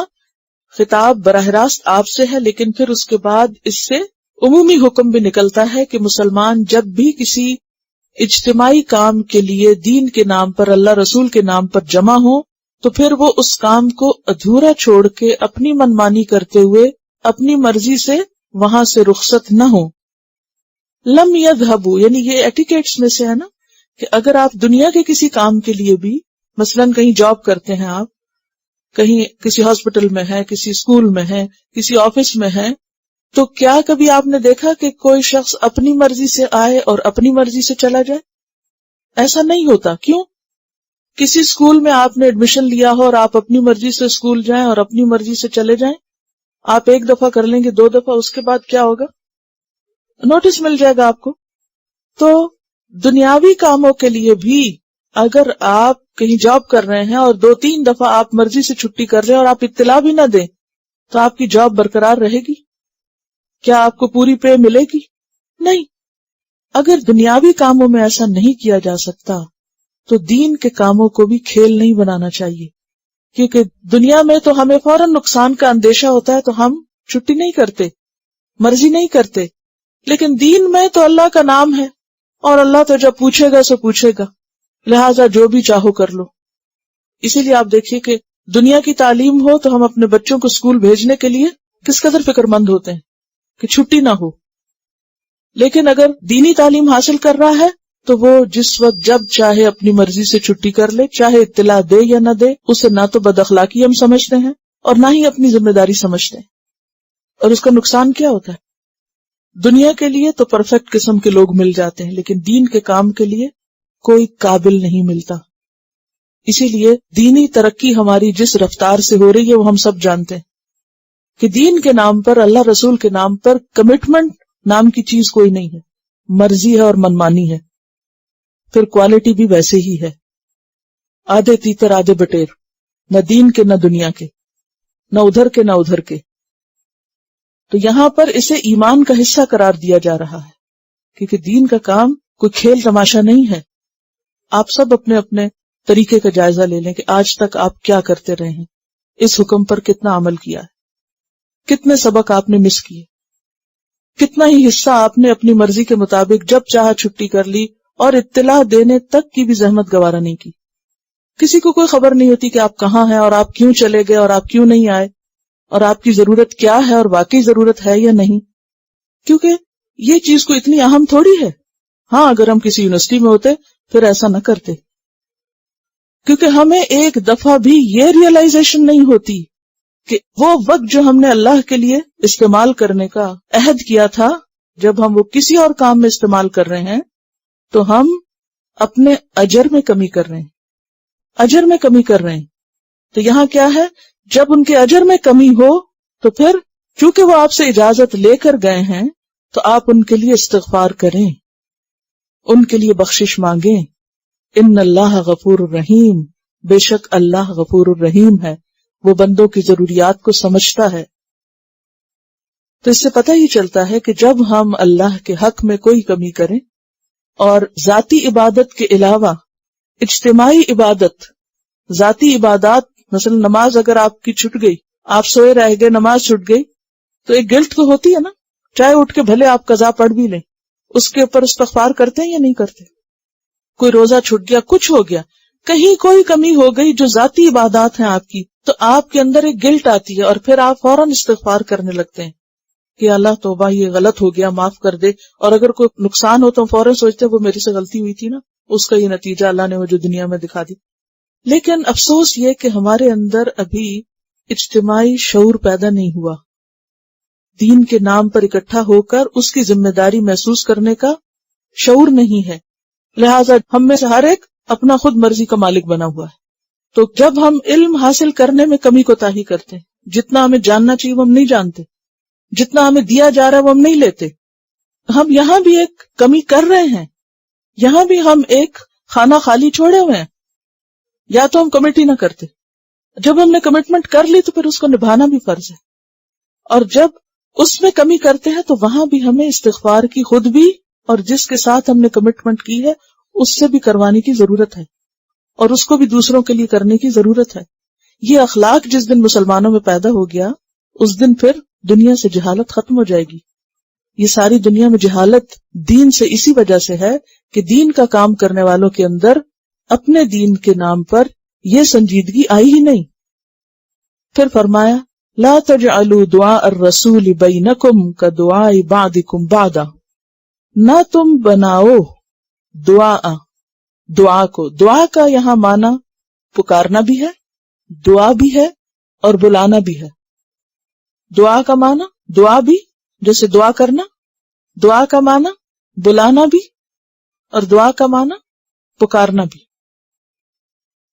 خطاب براہ راست آپ سے ہے، لیکن پھر اس کے بعد اس سے عمومی حکم بھی نکلتا ہے کہ مسلمان جب بھی کسی اجتماعی کام کے لیے دین کے نام پر، اللہ رسول کے نام پر جمع ہو تو پھر وہ اس کام کو ادھورا چھوڑ کے اپنی منمانی کرتے ہوئے اپنی مرضی سے وہاں سے رخصت نہ ہو۔ لم یذهبوا یعنی یہ ایٹیکیٹس میں سے ہے نا، کہ اگر آپ دنیا کے کسی کام کے لیے بھی، مثلاً کہیں جاب کرتے ہیں، آپ کہیں کسی ہاسپٹل میں ہیں، کسی اسکول میں ہیں، کسی آفس میں ہیں، تو کیا کبھی آپ نے دیکھا کہ کوئی شخص اپنی مرضی سے آئے اور اپنی مرضی سے چلا جائے؟ ایسا نہیں ہوتا۔ کیوں؟ کسی اسکول میں آپ نے ایڈمیشن لیا ہو اور آپ اپنی مرضی سے اسکول جائیں اور اپنی مرضی سے چلے جائیں، آپ ایک دفعہ کر لیں گے، 2 دفعہ، اس کے بعد کیا ہوگا؟ نوٹس مل جائے گا آپ کو۔ تو دنیاوی کاموں کے لیے بھی اگر آپ کہیں جاب کر رہے ہیں اور 2-3 دفعہ آپ مرضی سے چھٹی کر رہے ہیں اور آپ اطلاع بھی نہ دیں، تو آپ کی جاب برقرار رہے گی؟ کیا آپ کو پوری پے ملے گی؟ نہیں۔ اگر دنیاوی کاموں میں ایسا نہیں کیا جا سکتا تو دین کے کاموں کو بھی کھیل نہیں بنانا چاہیے، کیونکہ دنیا میں تو ہمیں فوراً نقصان کا اندیشہ ہوتا ہے تو ہم چھٹی نہیں کرتے، مرضی نہیں کرتے، لیکن دین میں تو اللہ کا نام ہے اور اللہ تو جب پوچھے گا سو پوچھے گا، لہٰذا جو بھی چاہو کر لو۔ اسی لیے آپ دیکھیے کہ دنیا کی تعلیم ہو تو ہم اپنے بچوں کو اسکول بھیجنے کے لیے کس قدر فکر مند ہوتے ہیں کہ چھٹی نہ ہو، لیکن اگر دینی تعلیم حاصل کر رہا ہے تو وہ جس وقت جب چاہے اپنی مرضی سے چھٹی کر لے، چاہے اطلاع دے یا نہ دے، اسے نہ تو بد اخلاقی ہم سمجھتے ہیں اور نہ ہی اپنی ذمہ داری سمجھتے ہیں۔ اور اس کا نقصان کیا ہوتا ہے؟ دنیا کے لیے تو پرفیکٹ قسم کے لوگ مل جاتے ہیں، لیکن دین کے کام کے لیے کوئی قابل نہیں ملتا۔ اسی لیے دینی ترقی ہماری جس رفتار سے ہو رہی ہے وہ ہم سب جانتے ہیں کہ دین کے نام پر، اللہ رسول کے نام پر کمٹمنٹ نام کی چیز کوئی نہیں ہے، مرضی ہے اور منمانی ہے۔ پھر کوالٹی بھی ویسے ہی ہے، آدھے تیتر آدھے بٹیر، نہ دین کے نہ دنیا کے، نہ ادھر کے نہ ادھر کے۔ تو یہاں پر اسے ایمان کا حصہ قرار دیا جا رہا ہے، کیونکہ دین کا کام کوئی کھیل تماشا نہیں ہے۔ آپ سب اپنے اپنے طریقے کا جائزہ لے لیں کہ آج تک آپ کیا کرتے رہے ہیں، اس حکم پر کتنا عمل کیا ہے، کتنے سبق آپ نے مس کیے، کتنا ہی حصہ آپ نے اپنی مرضی کے مطابق جب چاہا چھٹی کر لی اور اطلاع دینے تک کی بھی زحمت گوارا نہیں کی۔ کسی کو کوئی خبر نہیں ہوتی کہ آپ کہاں ہیں اور آپ کیوں چلے گئے اور آپ کیوں نہیں آئے اور آپ کی ضرورت کیا ہے اور واقعی ضرورت ہے یا نہیں، کیونکہ یہ چیز کو اتنی اہم تھوڑی ہے۔ ہاں اگر ہم کسی یونیورسٹی میں ہوتے پھر ایسا نہ کرتے، کیونکہ ہمیں ایک دفعہ بھی یہ ریئلائزیشن نہیں ہوتی کہ وہ وقت جو ہم نے اللہ کے لیے استعمال کرنے کا عہد کیا تھا، جب ہم وہ کسی اور کام میں استعمال کر رہے ہیں تو ہم اپنے اجر میں کمی کر رہے ہیں، اجر میں کمی کر رہے ہیں۔ تو یہاں کیا ہے، جب ان کے اجر میں کمی ہو تو پھر چونکہ وہ آپ سے اجازت لے کر گئے ہیں تو آپ ان کے لیے استغفار کریں، ان کے لیے بخشش مانگیں۔ ان اللہ غفور الرحیم بے شک اللہ غفور الرحیم ہے، وہ بندوں کی ضروریات کو سمجھتا ہے۔ تو اس سے پتہ ہی چلتا ہے کہ جب ہم اللہ کے حق میں کوئی کمی کریں اور ذاتی عبادت کے علاوہ اجتماعی عبادت، ذاتی عبادات، مثلا نماز اگر آپ کی چھٹ گئی، آپ سوئے رہ گئے، نماز چھٹ گئی، تو ایک گلٹ تو ہوتی ہے نا، چاہے اٹھ کے بھلے آپ قضا پڑھ بھی لیں، اس کے اوپر استغفار کرتے ہیں یا نہیں کرتے؟ کوئی روزہ چھٹ گیا، کچھ ہو گیا، کہیں کوئی کمی ہو گئی جو ذاتی عبادات ہیں آپ کی، تو آپ کے اندر ایک گلٹ آتی ہے اور پھر آپ فوراً استغفار کرنے لگتے ہیں کہ اللہ توبہ یہ غلط ہو گیا، معاف کر دے۔ اور اگر کوئی نقصان ہو تو فوراً سوچتے وہ میری سے غلطی ہوئی تھی نا، اس کا یہ نتیجہ اللہ نے مجھے دنیا میں دکھا دی۔ لیکن افسوس یہ کہ ہمارے اندر ابھی اجتماعی شعور پیدا نہیں ہوا، دین کے نام پر اکٹھا ہو کر اس کی ذمہ داری محسوس کرنے کا شعور نہیں ہے، لہٰذا ہم میں سے ہر ایک اپنا خود مرضی کا مالک بنا ہوا ہے۔ تو جب ہم علم حاصل کرنے میں کمی کوتاہی کرتے ہیں، جتنا ہمیں جاننا چاہیے وہ ہم نہیں جانتے، جتنا ہمیں دیا جا رہا ہے وہ ہم نہیں لیتے، ہم یہاں بھی ایک کمی کر رہے ہیں یہاں بھی ہم ایک خانہ خالی چھوڑے ہوئے ہیں. یا تو ہم کمیٹی نہ کرتے، جب ہم نے کمٹمنٹ کر لی تو پھر اس کو نبھانا بھی فرض ہے، اور جب اس میں کمی کرتے ہیں تو وہاں بھی ہمیں استغفار کی خود بھی اور جس کے ساتھ ہم نے کمٹمنٹ کی ہے اس سے بھی کروانے کی ضرورت ہے، اور اس کو بھی دوسروں کے لیے کرنے کی ضرورت ہے. یہ اخلاق جس دن مسلمانوں میں پیدا ہو گیا اس دن پھر دنیا سے جہالت ختم ہو جائے گی. یہ ساری دنیا میں جہالت دین سے اسی وجہ سے ہے کہ دین کا کام کرنے والوں کے اندر اپنے دین کے نام پر یہ سنجیدگی آئی ہی نہیں. پھر فرمایا لا تجعلوا دعاء الرسول بینکم کدعاء بعضکم بعضا، نہ تم بناؤ دعا کو. دعا کا یہاں معنی پکارنا بھی ہے، دعا بھی ہے اور بلانا بھی ہے. دعا کا معنی دعا بھی جیسے دعا کرنا، دعا کا معنی بلانا بھی، اور دعا کا معنی پکارنا بھی.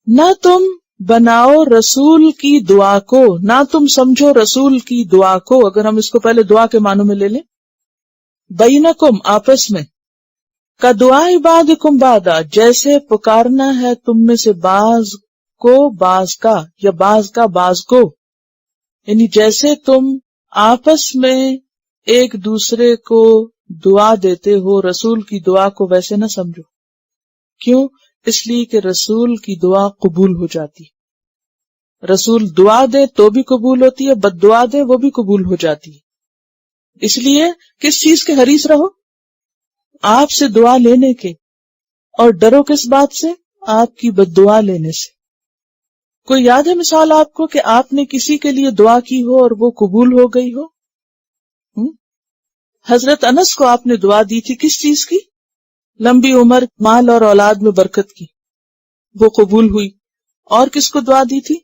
نہ تم بناؤ رسول کی دعا کو، نہ تم سمجھو رسول کی دعا کو. اگر ہم اس کو پہلے دعا کے معنوں میں لے لیں، بینکم آپس میں، کا دعائے بعضکم بعضا جیسے پکارنا ہے تم میں سے بعض کو بعض کا، یا بعض کا بعض کو. یعنی جیسے تم آپس میں ایک دوسرے کو دعا دیتے ہو رسول کی دعا کو ویسے نہ سمجھو. کیوں؟ اس لیے کہ رسول کی دعا قبول ہو جاتی. رسول دعا دے تو بھی قبول ہوتی ہے، بد دعا دے وہ بھی قبول ہو جاتی ہے. اس لیے کس چیز کے حریص رہو؟ آپ سے دعا لینے کے، اور ڈرو کس بات سے؟ آپ کی بد دعا لینے سے. کوئی یاد ہے مثال آپ کو کہ آپ نے کسی کے لیے دعا کی ہو اور وہ قبول ہو گئی ہو؟ حضرت انس کو آپ نے دعا دی تھی کس چیز کی؟ لمبی عمر، مال اور اولاد میں برکت کی، وہ قبول ہوئی. اور کس کو دعا دی تھی؟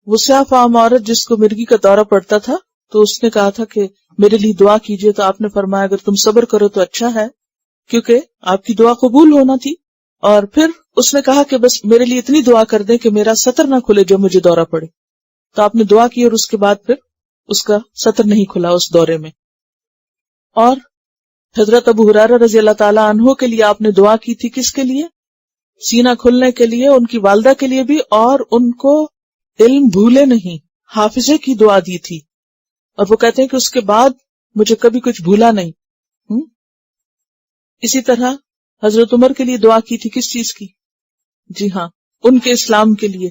وہ سیاہ فام عورت جس کو مرگی کا دورہ پڑتا تھا، تو اس نے کہا تھا کہ میرے لیے دعا کیجئے، تو آپ نے فرمایا اگر تم صبر کرو تو اچھا ہے، کیونکہ آپ کی دعا قبول ہونا تھی. اور پھر اس نے کہا کہ بس میرے لیے اتنی دعا کر دیں کہ میرا سطر نہ کھلے جو مجھے دورہ پڑے. تو آپ نے دعا کی اور اس کے بعد پھر اس کا سطر نہیں کھلا اس دورے میں. اور حضرت ابو ہریرہ رضی اللہ تعالیٰ عنہ کے لیے آپ نے دعا کی تھی کس کے لیے؟ سینہ کھلنے کے لیے، ان کی والدہ کے لیے بھی، اور ان کو علم بھولے نہیں، حافظے کی دعا دی تھی. اور وہ کہتے ہیں کہ اس کے بعد مجھے کبھی کچھ بھولا نہیں. اسی طرح حضرت عمر کے لیے دعا کی تھی کس چیز کی؟ جی ہاں، ان کے اسلام کے لیے.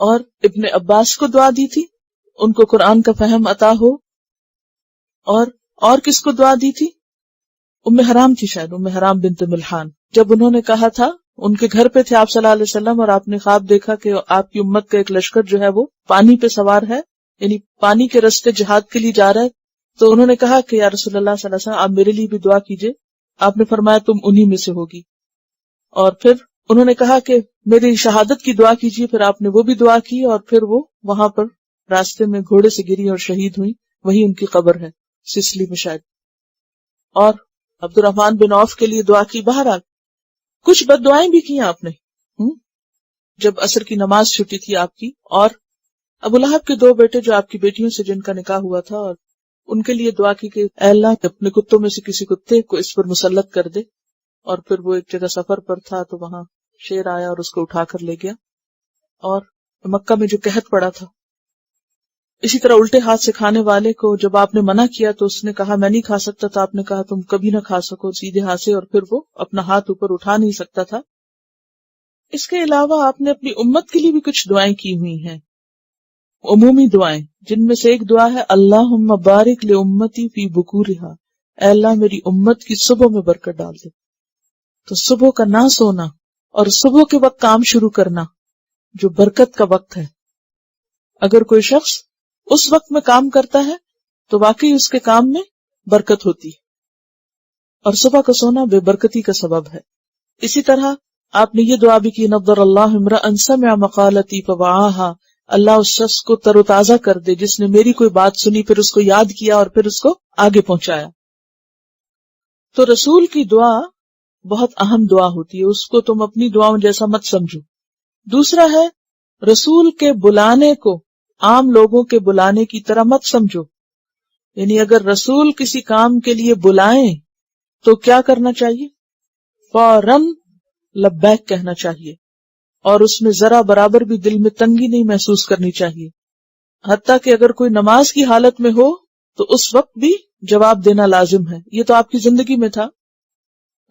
اور ابن عباس کو دعا دی تھی ان کو قرآن کا فہم عطا ہو. اور کس کو دعا دی تھی؟ ام حرام تھی شاید، ام حرام بنت ملحان. جب انہوں نے کہا تھا، ان کے گھر پہ تھے آپ صلی اللہ علیہ وسلم، اور آپ نے خواب دیکھا کہ آپ کی امت کا ایک لشکر جو ہے وہ پانی پہ سوار ہے، یعنی پانی کے رستے جہاد کے لیے جا رہا ہے. تو انہوں نے کہا کہ یا رسول اللہ صلی اللہ علیہ وسلم آپ میرے لیے بھی دعا کیجئے. آپ نے فرمایا تم انہی میں سے ہوگی. اور پھر انہوں نے کہا کہ میری شہادت کی دعا کیجئے. پھر آپ نے وہ بھی دعا کی، اور پھر وہ وہاں پر راستے میں گھوڑے سے گری اور شہید ہوئی. وہی ان کی قبر ہے سسلی میں شاید. اور عبد الرحمن بن عوف کے لیے دعا کی. بہرحال کچھ بد دعائیں بھی کی آپ نے جب عصر کی نماز چھٹی تھی آپ کی. اور ابو لہب کے 2 بیٹے جو آپ کی بیٹیوں سے جن کا نکاح ہوا تھا، اور ان کے لیے دعا کی کہ اے اللہ اپنے کتوں میں سے کسی کتے کو اس پر مسلط کر دے. اور پھر وہ ایک جگہ سفر پر تھا تو وہاں شیر آیا اور اس کو اٹھا کر لے گیا. اور مکہ میں جو قحط پڑا تھا، اسی طرح الٹے ہاتھ سے کھانے والے کو جب آپ نے منع کیا تو اس نے کہا میں نہیں کھا سکتا تھا. آپ نے کہا تم کبھی نہ کھا سکو سیدھے ہاتھ سے، اور پھر وہ اپنا ہاتھ اوپر اٹھا نہیں سکتا تھا. اس کے علاوہ آپ نے اپنی امت کے لیے بھی کچھ دعائیں کی ہوئی ہیں، عمومی دعائیں، جن میں سے ایک دعا ہے اللہم بارک لامتی فی بکورہا، اے اللہ میری امت کی صبح میں برکت ڈال دے. تو صبح کا نہ سونا اور صبح کے وقت کام شروع کرنا جو برکت کا وقت ہے، اگر کوئی شخص اس وقت میں کام کرتا ہے تو واقعی اس کے کام میں برکت ہوتی ہے، اور صبح کا سونا بے برکتی کا سبب ہے. اسی طرح آپ نے یہ دعا بھی کی نضر اللہ امرأ سمع مقالتی فوعاہا، اللہ اس شخص کو تر و تازہ کر دے جس نے میری کوئی بات سنی پھر اس کو یاد کیا اور پھر اس کو آگے پہنچایا. تو رسول کی دعا بہت اہم دعا ہوتی ہے، اس کو تم اپنی دعاؤں جیسا مت سمجھو. دوسرا ہے رسول کے بلانے کو عام لوگوں کے بلانے کی طرح مت سمجھو. یعنی اگر رسول کسی کام کے لیے بلائیں تو کیا کرنا چاہیے؟ فوراً لبیک کہنا چاہیے، اور اس میں ذرا برابر بھی دل میں تنگی نہیں محسوس کرنی چاہیے، حتیٰ کہ اگر کوئی نماز کی حالت میں ہو تو اس وقت بھی جواب دینا لازم ہے۔ یہ تو آپ کی زندگی میں تھا۔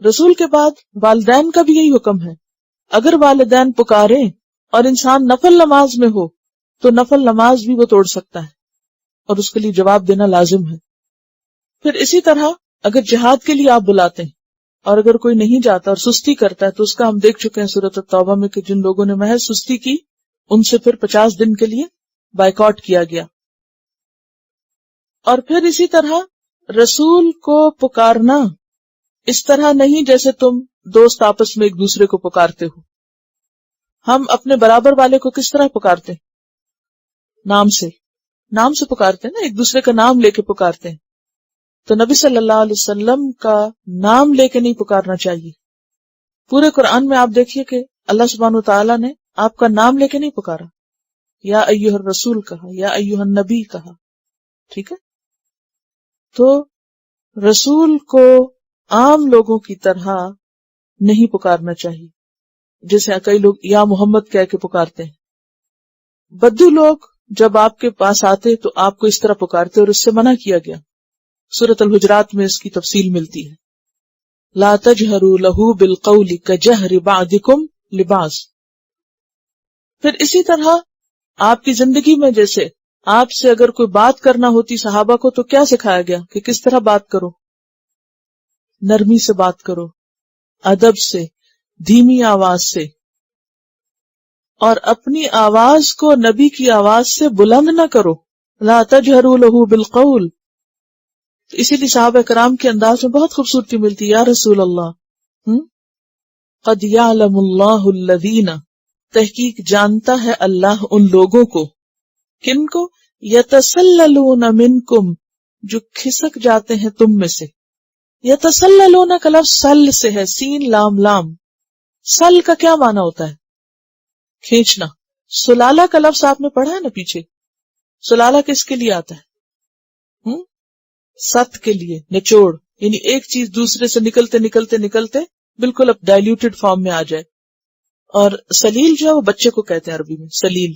رسول کے بعد والدین کا بھی یہی حکم ہے، اگر والدین پکاریں اور انسان نفل نماز میں ہو تو نفل نماز بھی وہ توڑ سکتا ہے اور اس کے لیے جواب دینا لازم ہے۔ پھر اسی طرح اگر جہاد کے لیے آپ بلاتے ہیں اور اگر کوئی نہیں جاتا اور سستی کرتا ہے تو اس کا ہم دیکھ چکے ہیں سورۃ التوبہ میں کہ جن لوگوں نے محض سستی کی ان سے پھر 50 دن کے لیے بائیکاٹ کیا گیا۔ اور پھر اسی طرح رسول کو پکارنا اس طرح نہیں جیسے تم دوست آپس میں ایک دوسرے کو پکارتے ہو۔ ہم اپنے برابر والے کو کس طرح پکارتے ہیں؟ نام سے پکارتے ہیں نا، ایک دوسرے کا نام لے کے پکارتے ہیں۔ تو نبی صلی اللہ علیہ وسلم کا نام لے کے نہیں پکارنا چاہیے۔ پورے قرآن میں آپ دیکھیے کہ اللہ سبحانہ وتعالیٰ نے آپ کا نام لے کے نہیں پکارا، یا ایھا الرسول کہا، یا ایھا النبی کہا، ٹھیک ہے؟ تو رسول کو عام لوگوں کی طرح نہیں پکارنا چاہیے، جیسے کئی لوگ یا محمد کہہ کے پکارتے ہیں۔ بدو لوگ جب آپ کے پاس آتے تو آپ کو اس طرح پکارتے اور اس سے منع کیا گیا۔ سورۃ الحجرات میں اس کی تفصیل ملتی ہے، لا تجہروا لہ بالقول کجہر بعضکم لبعض۔ پھر اسی طرح آپ کی زندگی میں جیسے آپ سے اگر کوئی بات کرنا ہوتی صحابہ کو تو کیا سکھایا گیا کہ کس طرح بات کرو؟ نرمی سے بات کرو، ادب سے، دھیمی آواز سے، اور اپنی آواز کو نبی کی آواز سے بلند نہ کرو، لا تجہروا لہ بالقول۔ اسی لیے صحابہ کرام کے انداز میں بہت خوبصورتی ملتی، یا رسول اللہ، قد یعلم اللہ الذین، تحقیق جانتا ہے اللہ ان لوگوں کو، کن کو؟ یتسللون منکم، جو کھسک جاتے ہیں تم میں سے۔ یتسللون کا لفظ سل سے ہے، سین لام لام۔ سل کا کیا معنی ہوتا ہے؟ کھینچنا۔ سلالہ کا لفظ آپ نے پڑھا ہے نا پیچھے، سلالہ کس کے لیے آتا ہے؟ ست کے لیے، نچوڑ، یعنی ایک چیز دوسرے سے نکلتے نکلتے نکلتے بالکل اب ڈائلیوٹڈ فارم میں آ جائے۔ اور سلیل جو ہے وہ بچے کو کہتے ہیں عربی میں سلیل،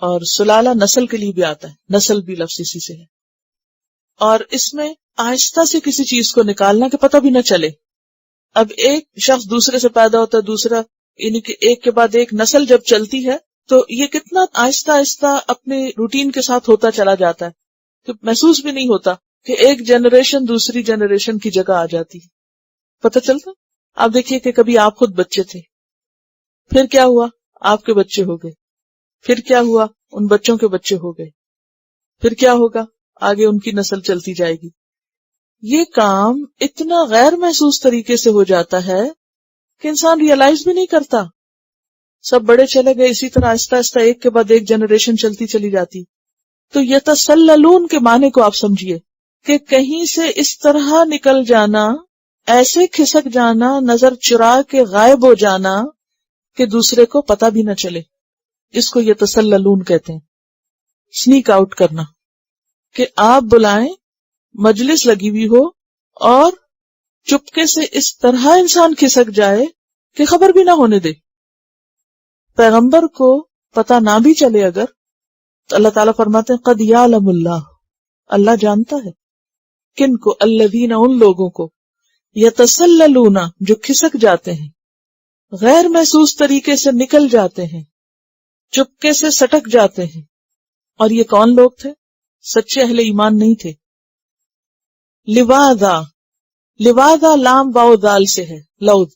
اور سلالہ نسل کے لیے بھی آتا ہے، نسل بھی لفظ اسی سے ہے۔ اور اس میں آہستہ سے کسی چیز کو نکالنا کہ پتہ بھی نہ چلے۔ اب ایک شخص دوسرے سے پیدا ہوتا ہے، دوسرا، یعنی کہ ایک کے بعد ایک نسل جب چلتی ہے تو یہ کتنا آہستہ آہستہ اپنے روٹین کے ساتھ ہوتا چلا جاتا ہے کہ محسوس بھی نہیں ہوتا کہ ایک جنریشن دوسری جنریشن کی جگہ آ جاتی ہے، پتہ چلتا۔ آپ دیکھیے کہ کبھی آپ خود بچے تھے، پھر کیا ہوا؟ آپ کے بچے ہو گئے، پھر کیا ہوا؟ ان بچوں کے بچے ہو گئے، پھر کیا ہوگا؟ آگے ان کی نسل چلتی جائے گی۔ یہ کام اتنا غیر محسوس طریقے سے ہو جاتا ہے کہ انسان ریئلائز بھی نہیں کرتا۔ سب بڑے چلے گئے، اسی طرح آہستہ آہستہ ایک کے بعد ایک جنریشن چلتی چلی جاتی۔ تو یتسللون کے معنی کو آپ سمجھیے کہ کہیں سے اس طرح نکل جانا، ایسے کھسک جانا، نظر چرا کے غائب ہو جانا کہ دوسرے کو پتہ بھی نہ چلے، اس کو یتسللون کہتے ہیں، سنیک آؤٹ کرنا۔ کہ آپ بلائیں، مجلس لگی ہوئی ہو اور چپکے سے اس طرح انسان کھسک جائے کہ خبر بھی نہ ہونے دے۔ پیغمبر کو پتہ نہ بھی چلے اگر، تو اللہ تعالیٰ فرماتے ہیں قد یعلم اللہ، اللہ جانتا ہے، کن کو؟ الذین، ان لوگوں کو، یتسللون، جو کھسک جاتے ہیں، غیر محسوس طریقے سے نکل جاتے ہیں، چپکے سے سٹک جاتے ہیں۔ اور یہ کون لوگ تھے؟ سچے اہل ایمان نہیں تھے۔ لواذا، لواذا لام واو دال سے ہے، لوذ،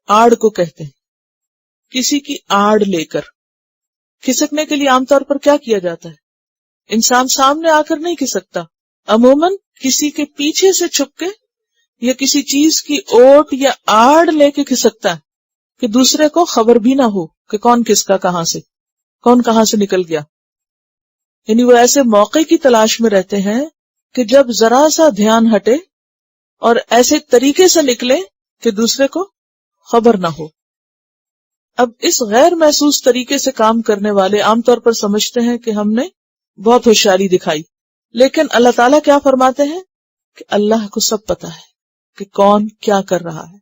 آڑ کو کہتے ہیں، کسی کی آڑ لے کر۔ کھسکنے کے لیے عام طور پر کیا کیا جاتا ہے؟ انسان سامنے آ کر نہیں کھسکتا، عموماً کسی کے پیچھے سے چھپ کے یا کسی چیز کی اوٹ یا آڑ لے کے کھسکتا ہے کہ دوسرے کو خبر بھی نہ ہو کہ کون کس کا کہاں سے، کون کہاں سے نکل گیا۔ یعنی وہ ایسے موقع کی تلاش میں رہتے ہیں کہ جب ذرا سا دھیان ہٹے اور ایسے طریقے سے نکلے کہ دوسرے کو خبر نہ ہو۔ اب اس غیر محسوس طریقے سے کام کرنے والے عام طور پر سمجھتے ہیں کہ ہم نے بہت ہوشیاری دکھائی، لیکن اللہ تعالیٰ کیا فرماتے ہیں کہ اللہ کو سب پتا ہے کہ کون کیا کر رہا ہے۔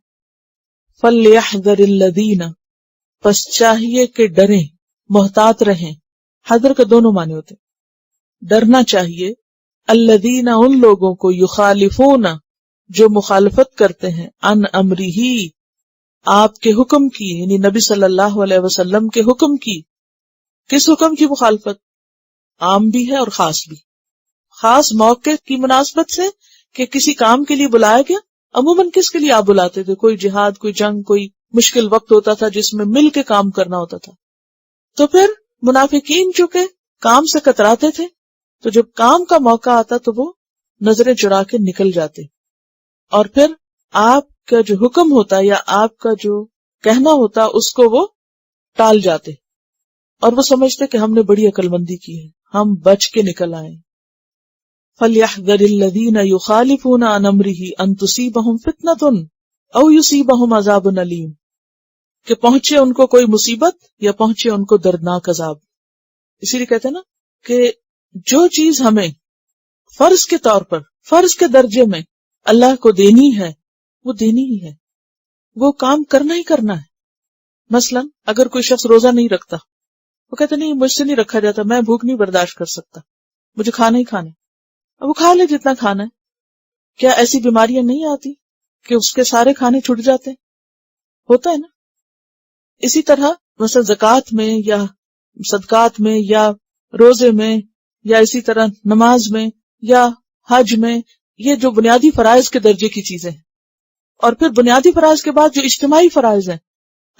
فَلْيَحْذَرِ الَّذِينَ، پس چاہیے کہ ڈریں، محتاط رہیں. حذر کا دونوں معنی ہوتے ہیں، ڈرنا چاہیے، الذین ان لوگوں کو، یخالفون جو مخالفت کرتے ہیں، عن امرہ آپ کے حکم کی، یعنی نبی صلی اللہ علیہ وسلم کے حکم کی. کس حکم کی مخالفت؟ عام بھی ہے اور خاص بھی. خاص موقع کی مناسبت سے کہ کسی کام کے لیے بلایا گیا. عموماً کس کے لیے آپ بلاتے تھے؟ کوئی جہاد، کوئی جنگ، کوئی مشکل وقت ہوتا تھا جس میں مل کے کام کرنا ہوتا تھا. تو پھر منافقین چونکہ کام سے کتراتے تھے، تو جب کام کا موقع آتا تو وہ نظریں چرا کے نکل جاتے، اور پھر آپ کا جو حکم ہوتا یا آپ کا جو کہنا ہوتا اس کو وہ ٹال جاتے، اور وہ سمجھتے کہ ہم نے بڑی عقل مندی کی ہے، ہم بچ کے نکل آئے. فَلْيَحْذَرِ الَّذِينَ يُخَالِفُونَ عَنْ أَمْرِهِ أَنْ تُصِيبَهُمْ فِتْنَةٌ أَوْ يُصِيبَهُمْ عَذَابٌ أَلِيمٌ، کہ پہنچے ان کو کوئی مصیبت یا پہنچے ان کو دردناک عذاب. اسی لیے کہتے ہیں نا کہ جو چیز ہمیں فرض کے طور پر، فرض کے درجے میں اللہ کو دینی ہے وہ دینی ہی ہے، وہ کام کرنا ہی کرنا ہے. مثلا اگر کوئی شخص روزہ نہیں رکھتا، وہ کہتا نہیں مجھ سے نہیں رکھا جاتا، میں بھوک نہیں برداشت کر سکتا، مجھے کھانا ہی کھانا ہے. اب وہ کھا لے جتنا کھانا ہے. کیا ایسی بیماریاں نہیں آتی کہ اس کے سارے کھانے چھٹ جاتے؟ ہوتا ہے نا. اسی طرح مثلا زکوٰۃ میں یا صدقات میں یا روزے میں یا اسی طرح نماز میں یا حج میں، یہ جو بنیادی فرائض کے درجے کی چیزیں ہیں، اور پھر بنیادی فرائض کے بعد جو اجتماعی فرائض ہیں،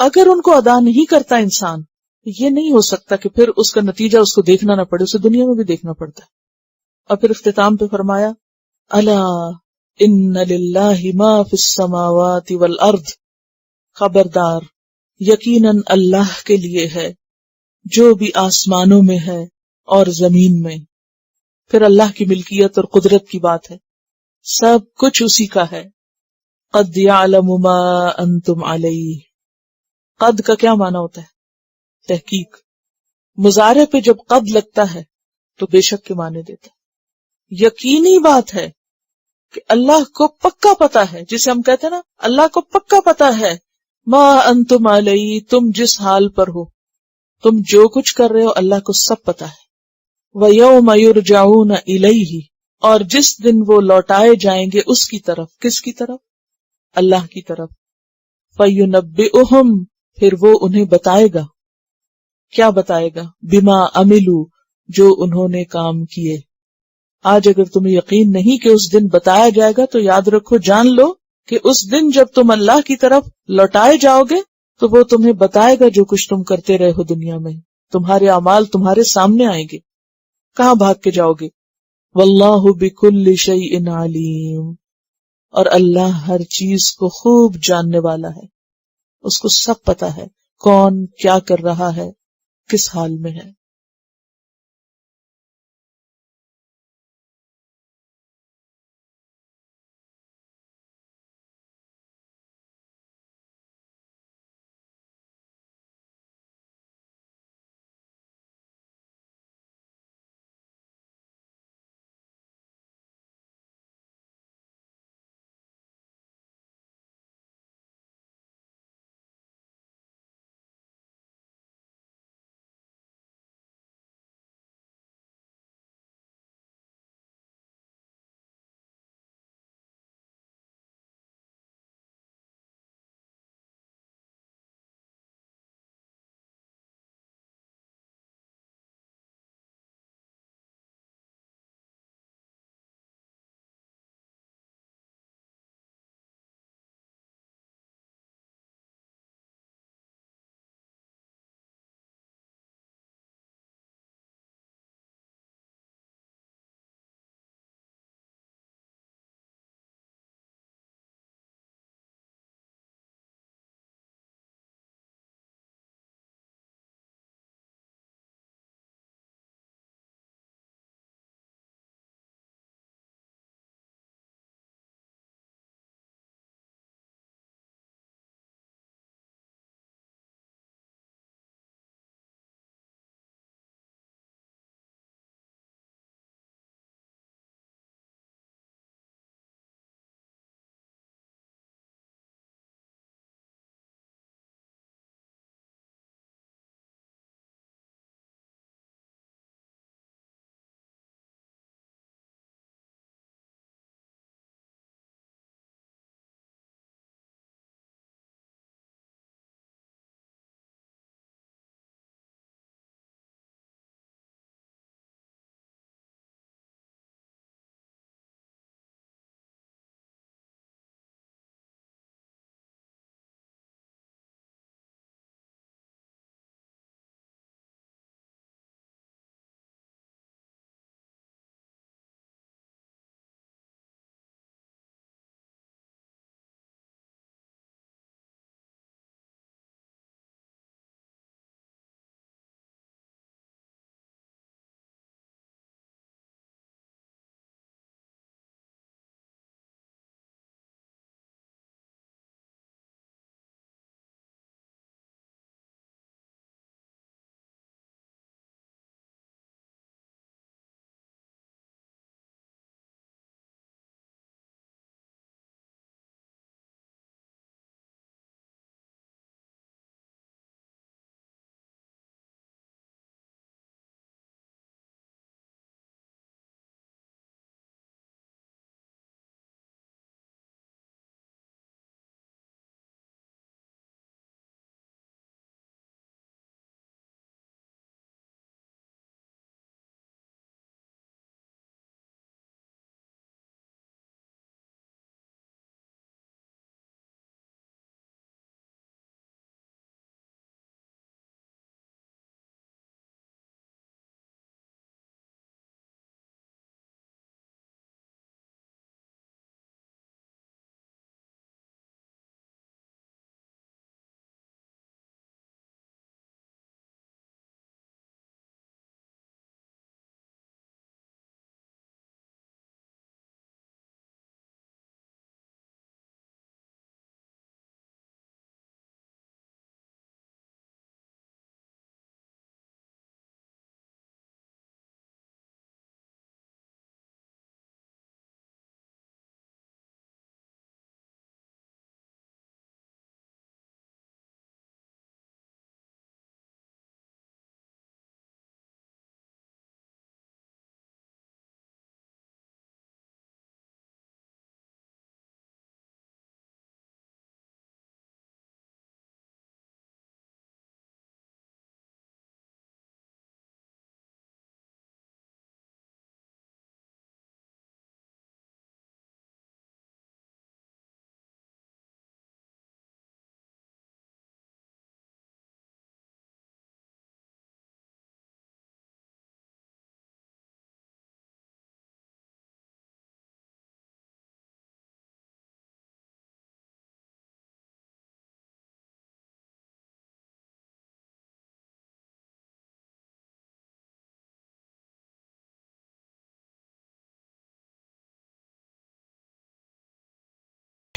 اگر ان کو ادا نہیں کرتا انسان، یہ نہیں ہو سکتا کہ پھر اس کا نتیجہ اس کو دیکھنا نہ پڑے، اسے دنیا میں بھی دیکھنا پڑتا ہے. اور پھر اختتام پہ فرمایا الا ان للہ ما فی السماوات والارض، خبردار یقیناً اللہ کے لیے ہے جو بھی آسمانوں میں ہے اور زمین میں. پھر اللہ کی ملکیت اور قدرت کی بات ہے، سب کچھ اسی کا ہے. قد یعلم ما انتم علیہ، قد کا کیا معنی ہوتا ہے؟ تحقیق. مضارع پہ جب قد لگتا ہے تو بے شک کے معنی دیتا ہے. یقینی بات ہے کہ اللہ کو پکا پتا ہے، جسے ہم کہتے ہیں نا اللہ کو پکا پتا ہے، ما انتم علیہ، تم جس حال پر ہو، تم جو کچھ کر رہے ہو اللہ کو سب پتا ہے. وَيَوْمَ يُرْجَعُونَ إِلَيْهِ، اور جس دن وہ لوٹائے جائیں گے اس کی طرف. کس کی طرف؟ اللہ کی طرف. فَيُنَبِّئُهُمْ، پھر وہ انہیں بتائے گا. کیا بتائے گا؟ بِمَا عَمِلُوا، جو انہوں نے کام کیے. آج اگر تمہیں یقین نہیں کہ اس دن بتایا جائے گا تو یاد رکھو، جان لو کہ اس دن جب تم اللہ کی طرف لوٹائے جاؤ گے تو وہ تمہیں بتائے گا جو کچھ تم کرتے رہے ہو دنیا میں. تمہارے اعمال تمہارے سامنے آئیں گے، کہاں بھاگ کے جاؤ گے. واللہ بکل شیء علیم، اور اللہ ہر چیز کو خوب جاننے والا ہے، اس کو سب پتا ہے کون کیا کر رہا ہے، کس حال میں ہے.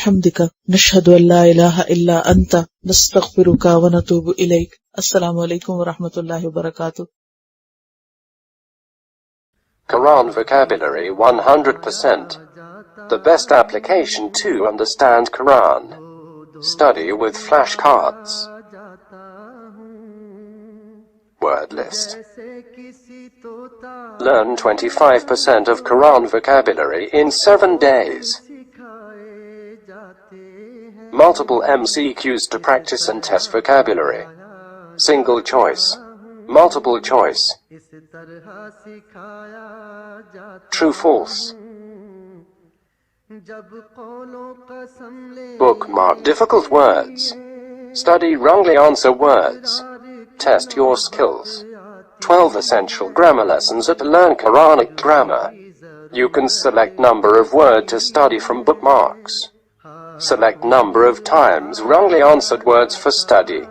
حمدک نشہد ان لا الہ الا انت نستغفرک ونتوب الیک. السلام علیکم ورحمۃ اللہ وبرکاتہ. Quran vocabulary 100%. The best application to understand Quran. Study with flashcards. Word list. Learn 25% of Quran vocabulary in 7 days. Multiple MCQs to practice and test vocabulary. Single choice. Multiple choice. True false. Bookmark difficult words. Study wrongly answer words. Test your skills. 12 essential grammar lessons at Learn Quranic Grammar. You can select number of word to study from bookmarks. Select number of times wrongly answered words for study.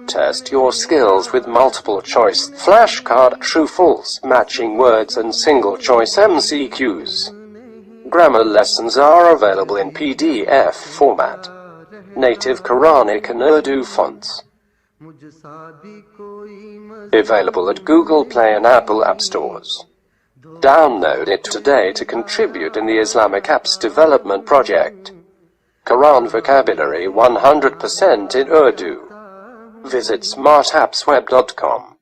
Test your skills with multiple choice flashcard, true false, matching words and single choice MCQs. Grammar lessons are available in PDF format. Native Quranic and Urdu fonts. Available at Google Play and Apple App Stores. Download it today to contribute in the Islamic Apps Development Project. Quran vocabulary 100% in Urdu. Visit smartappsweb.com.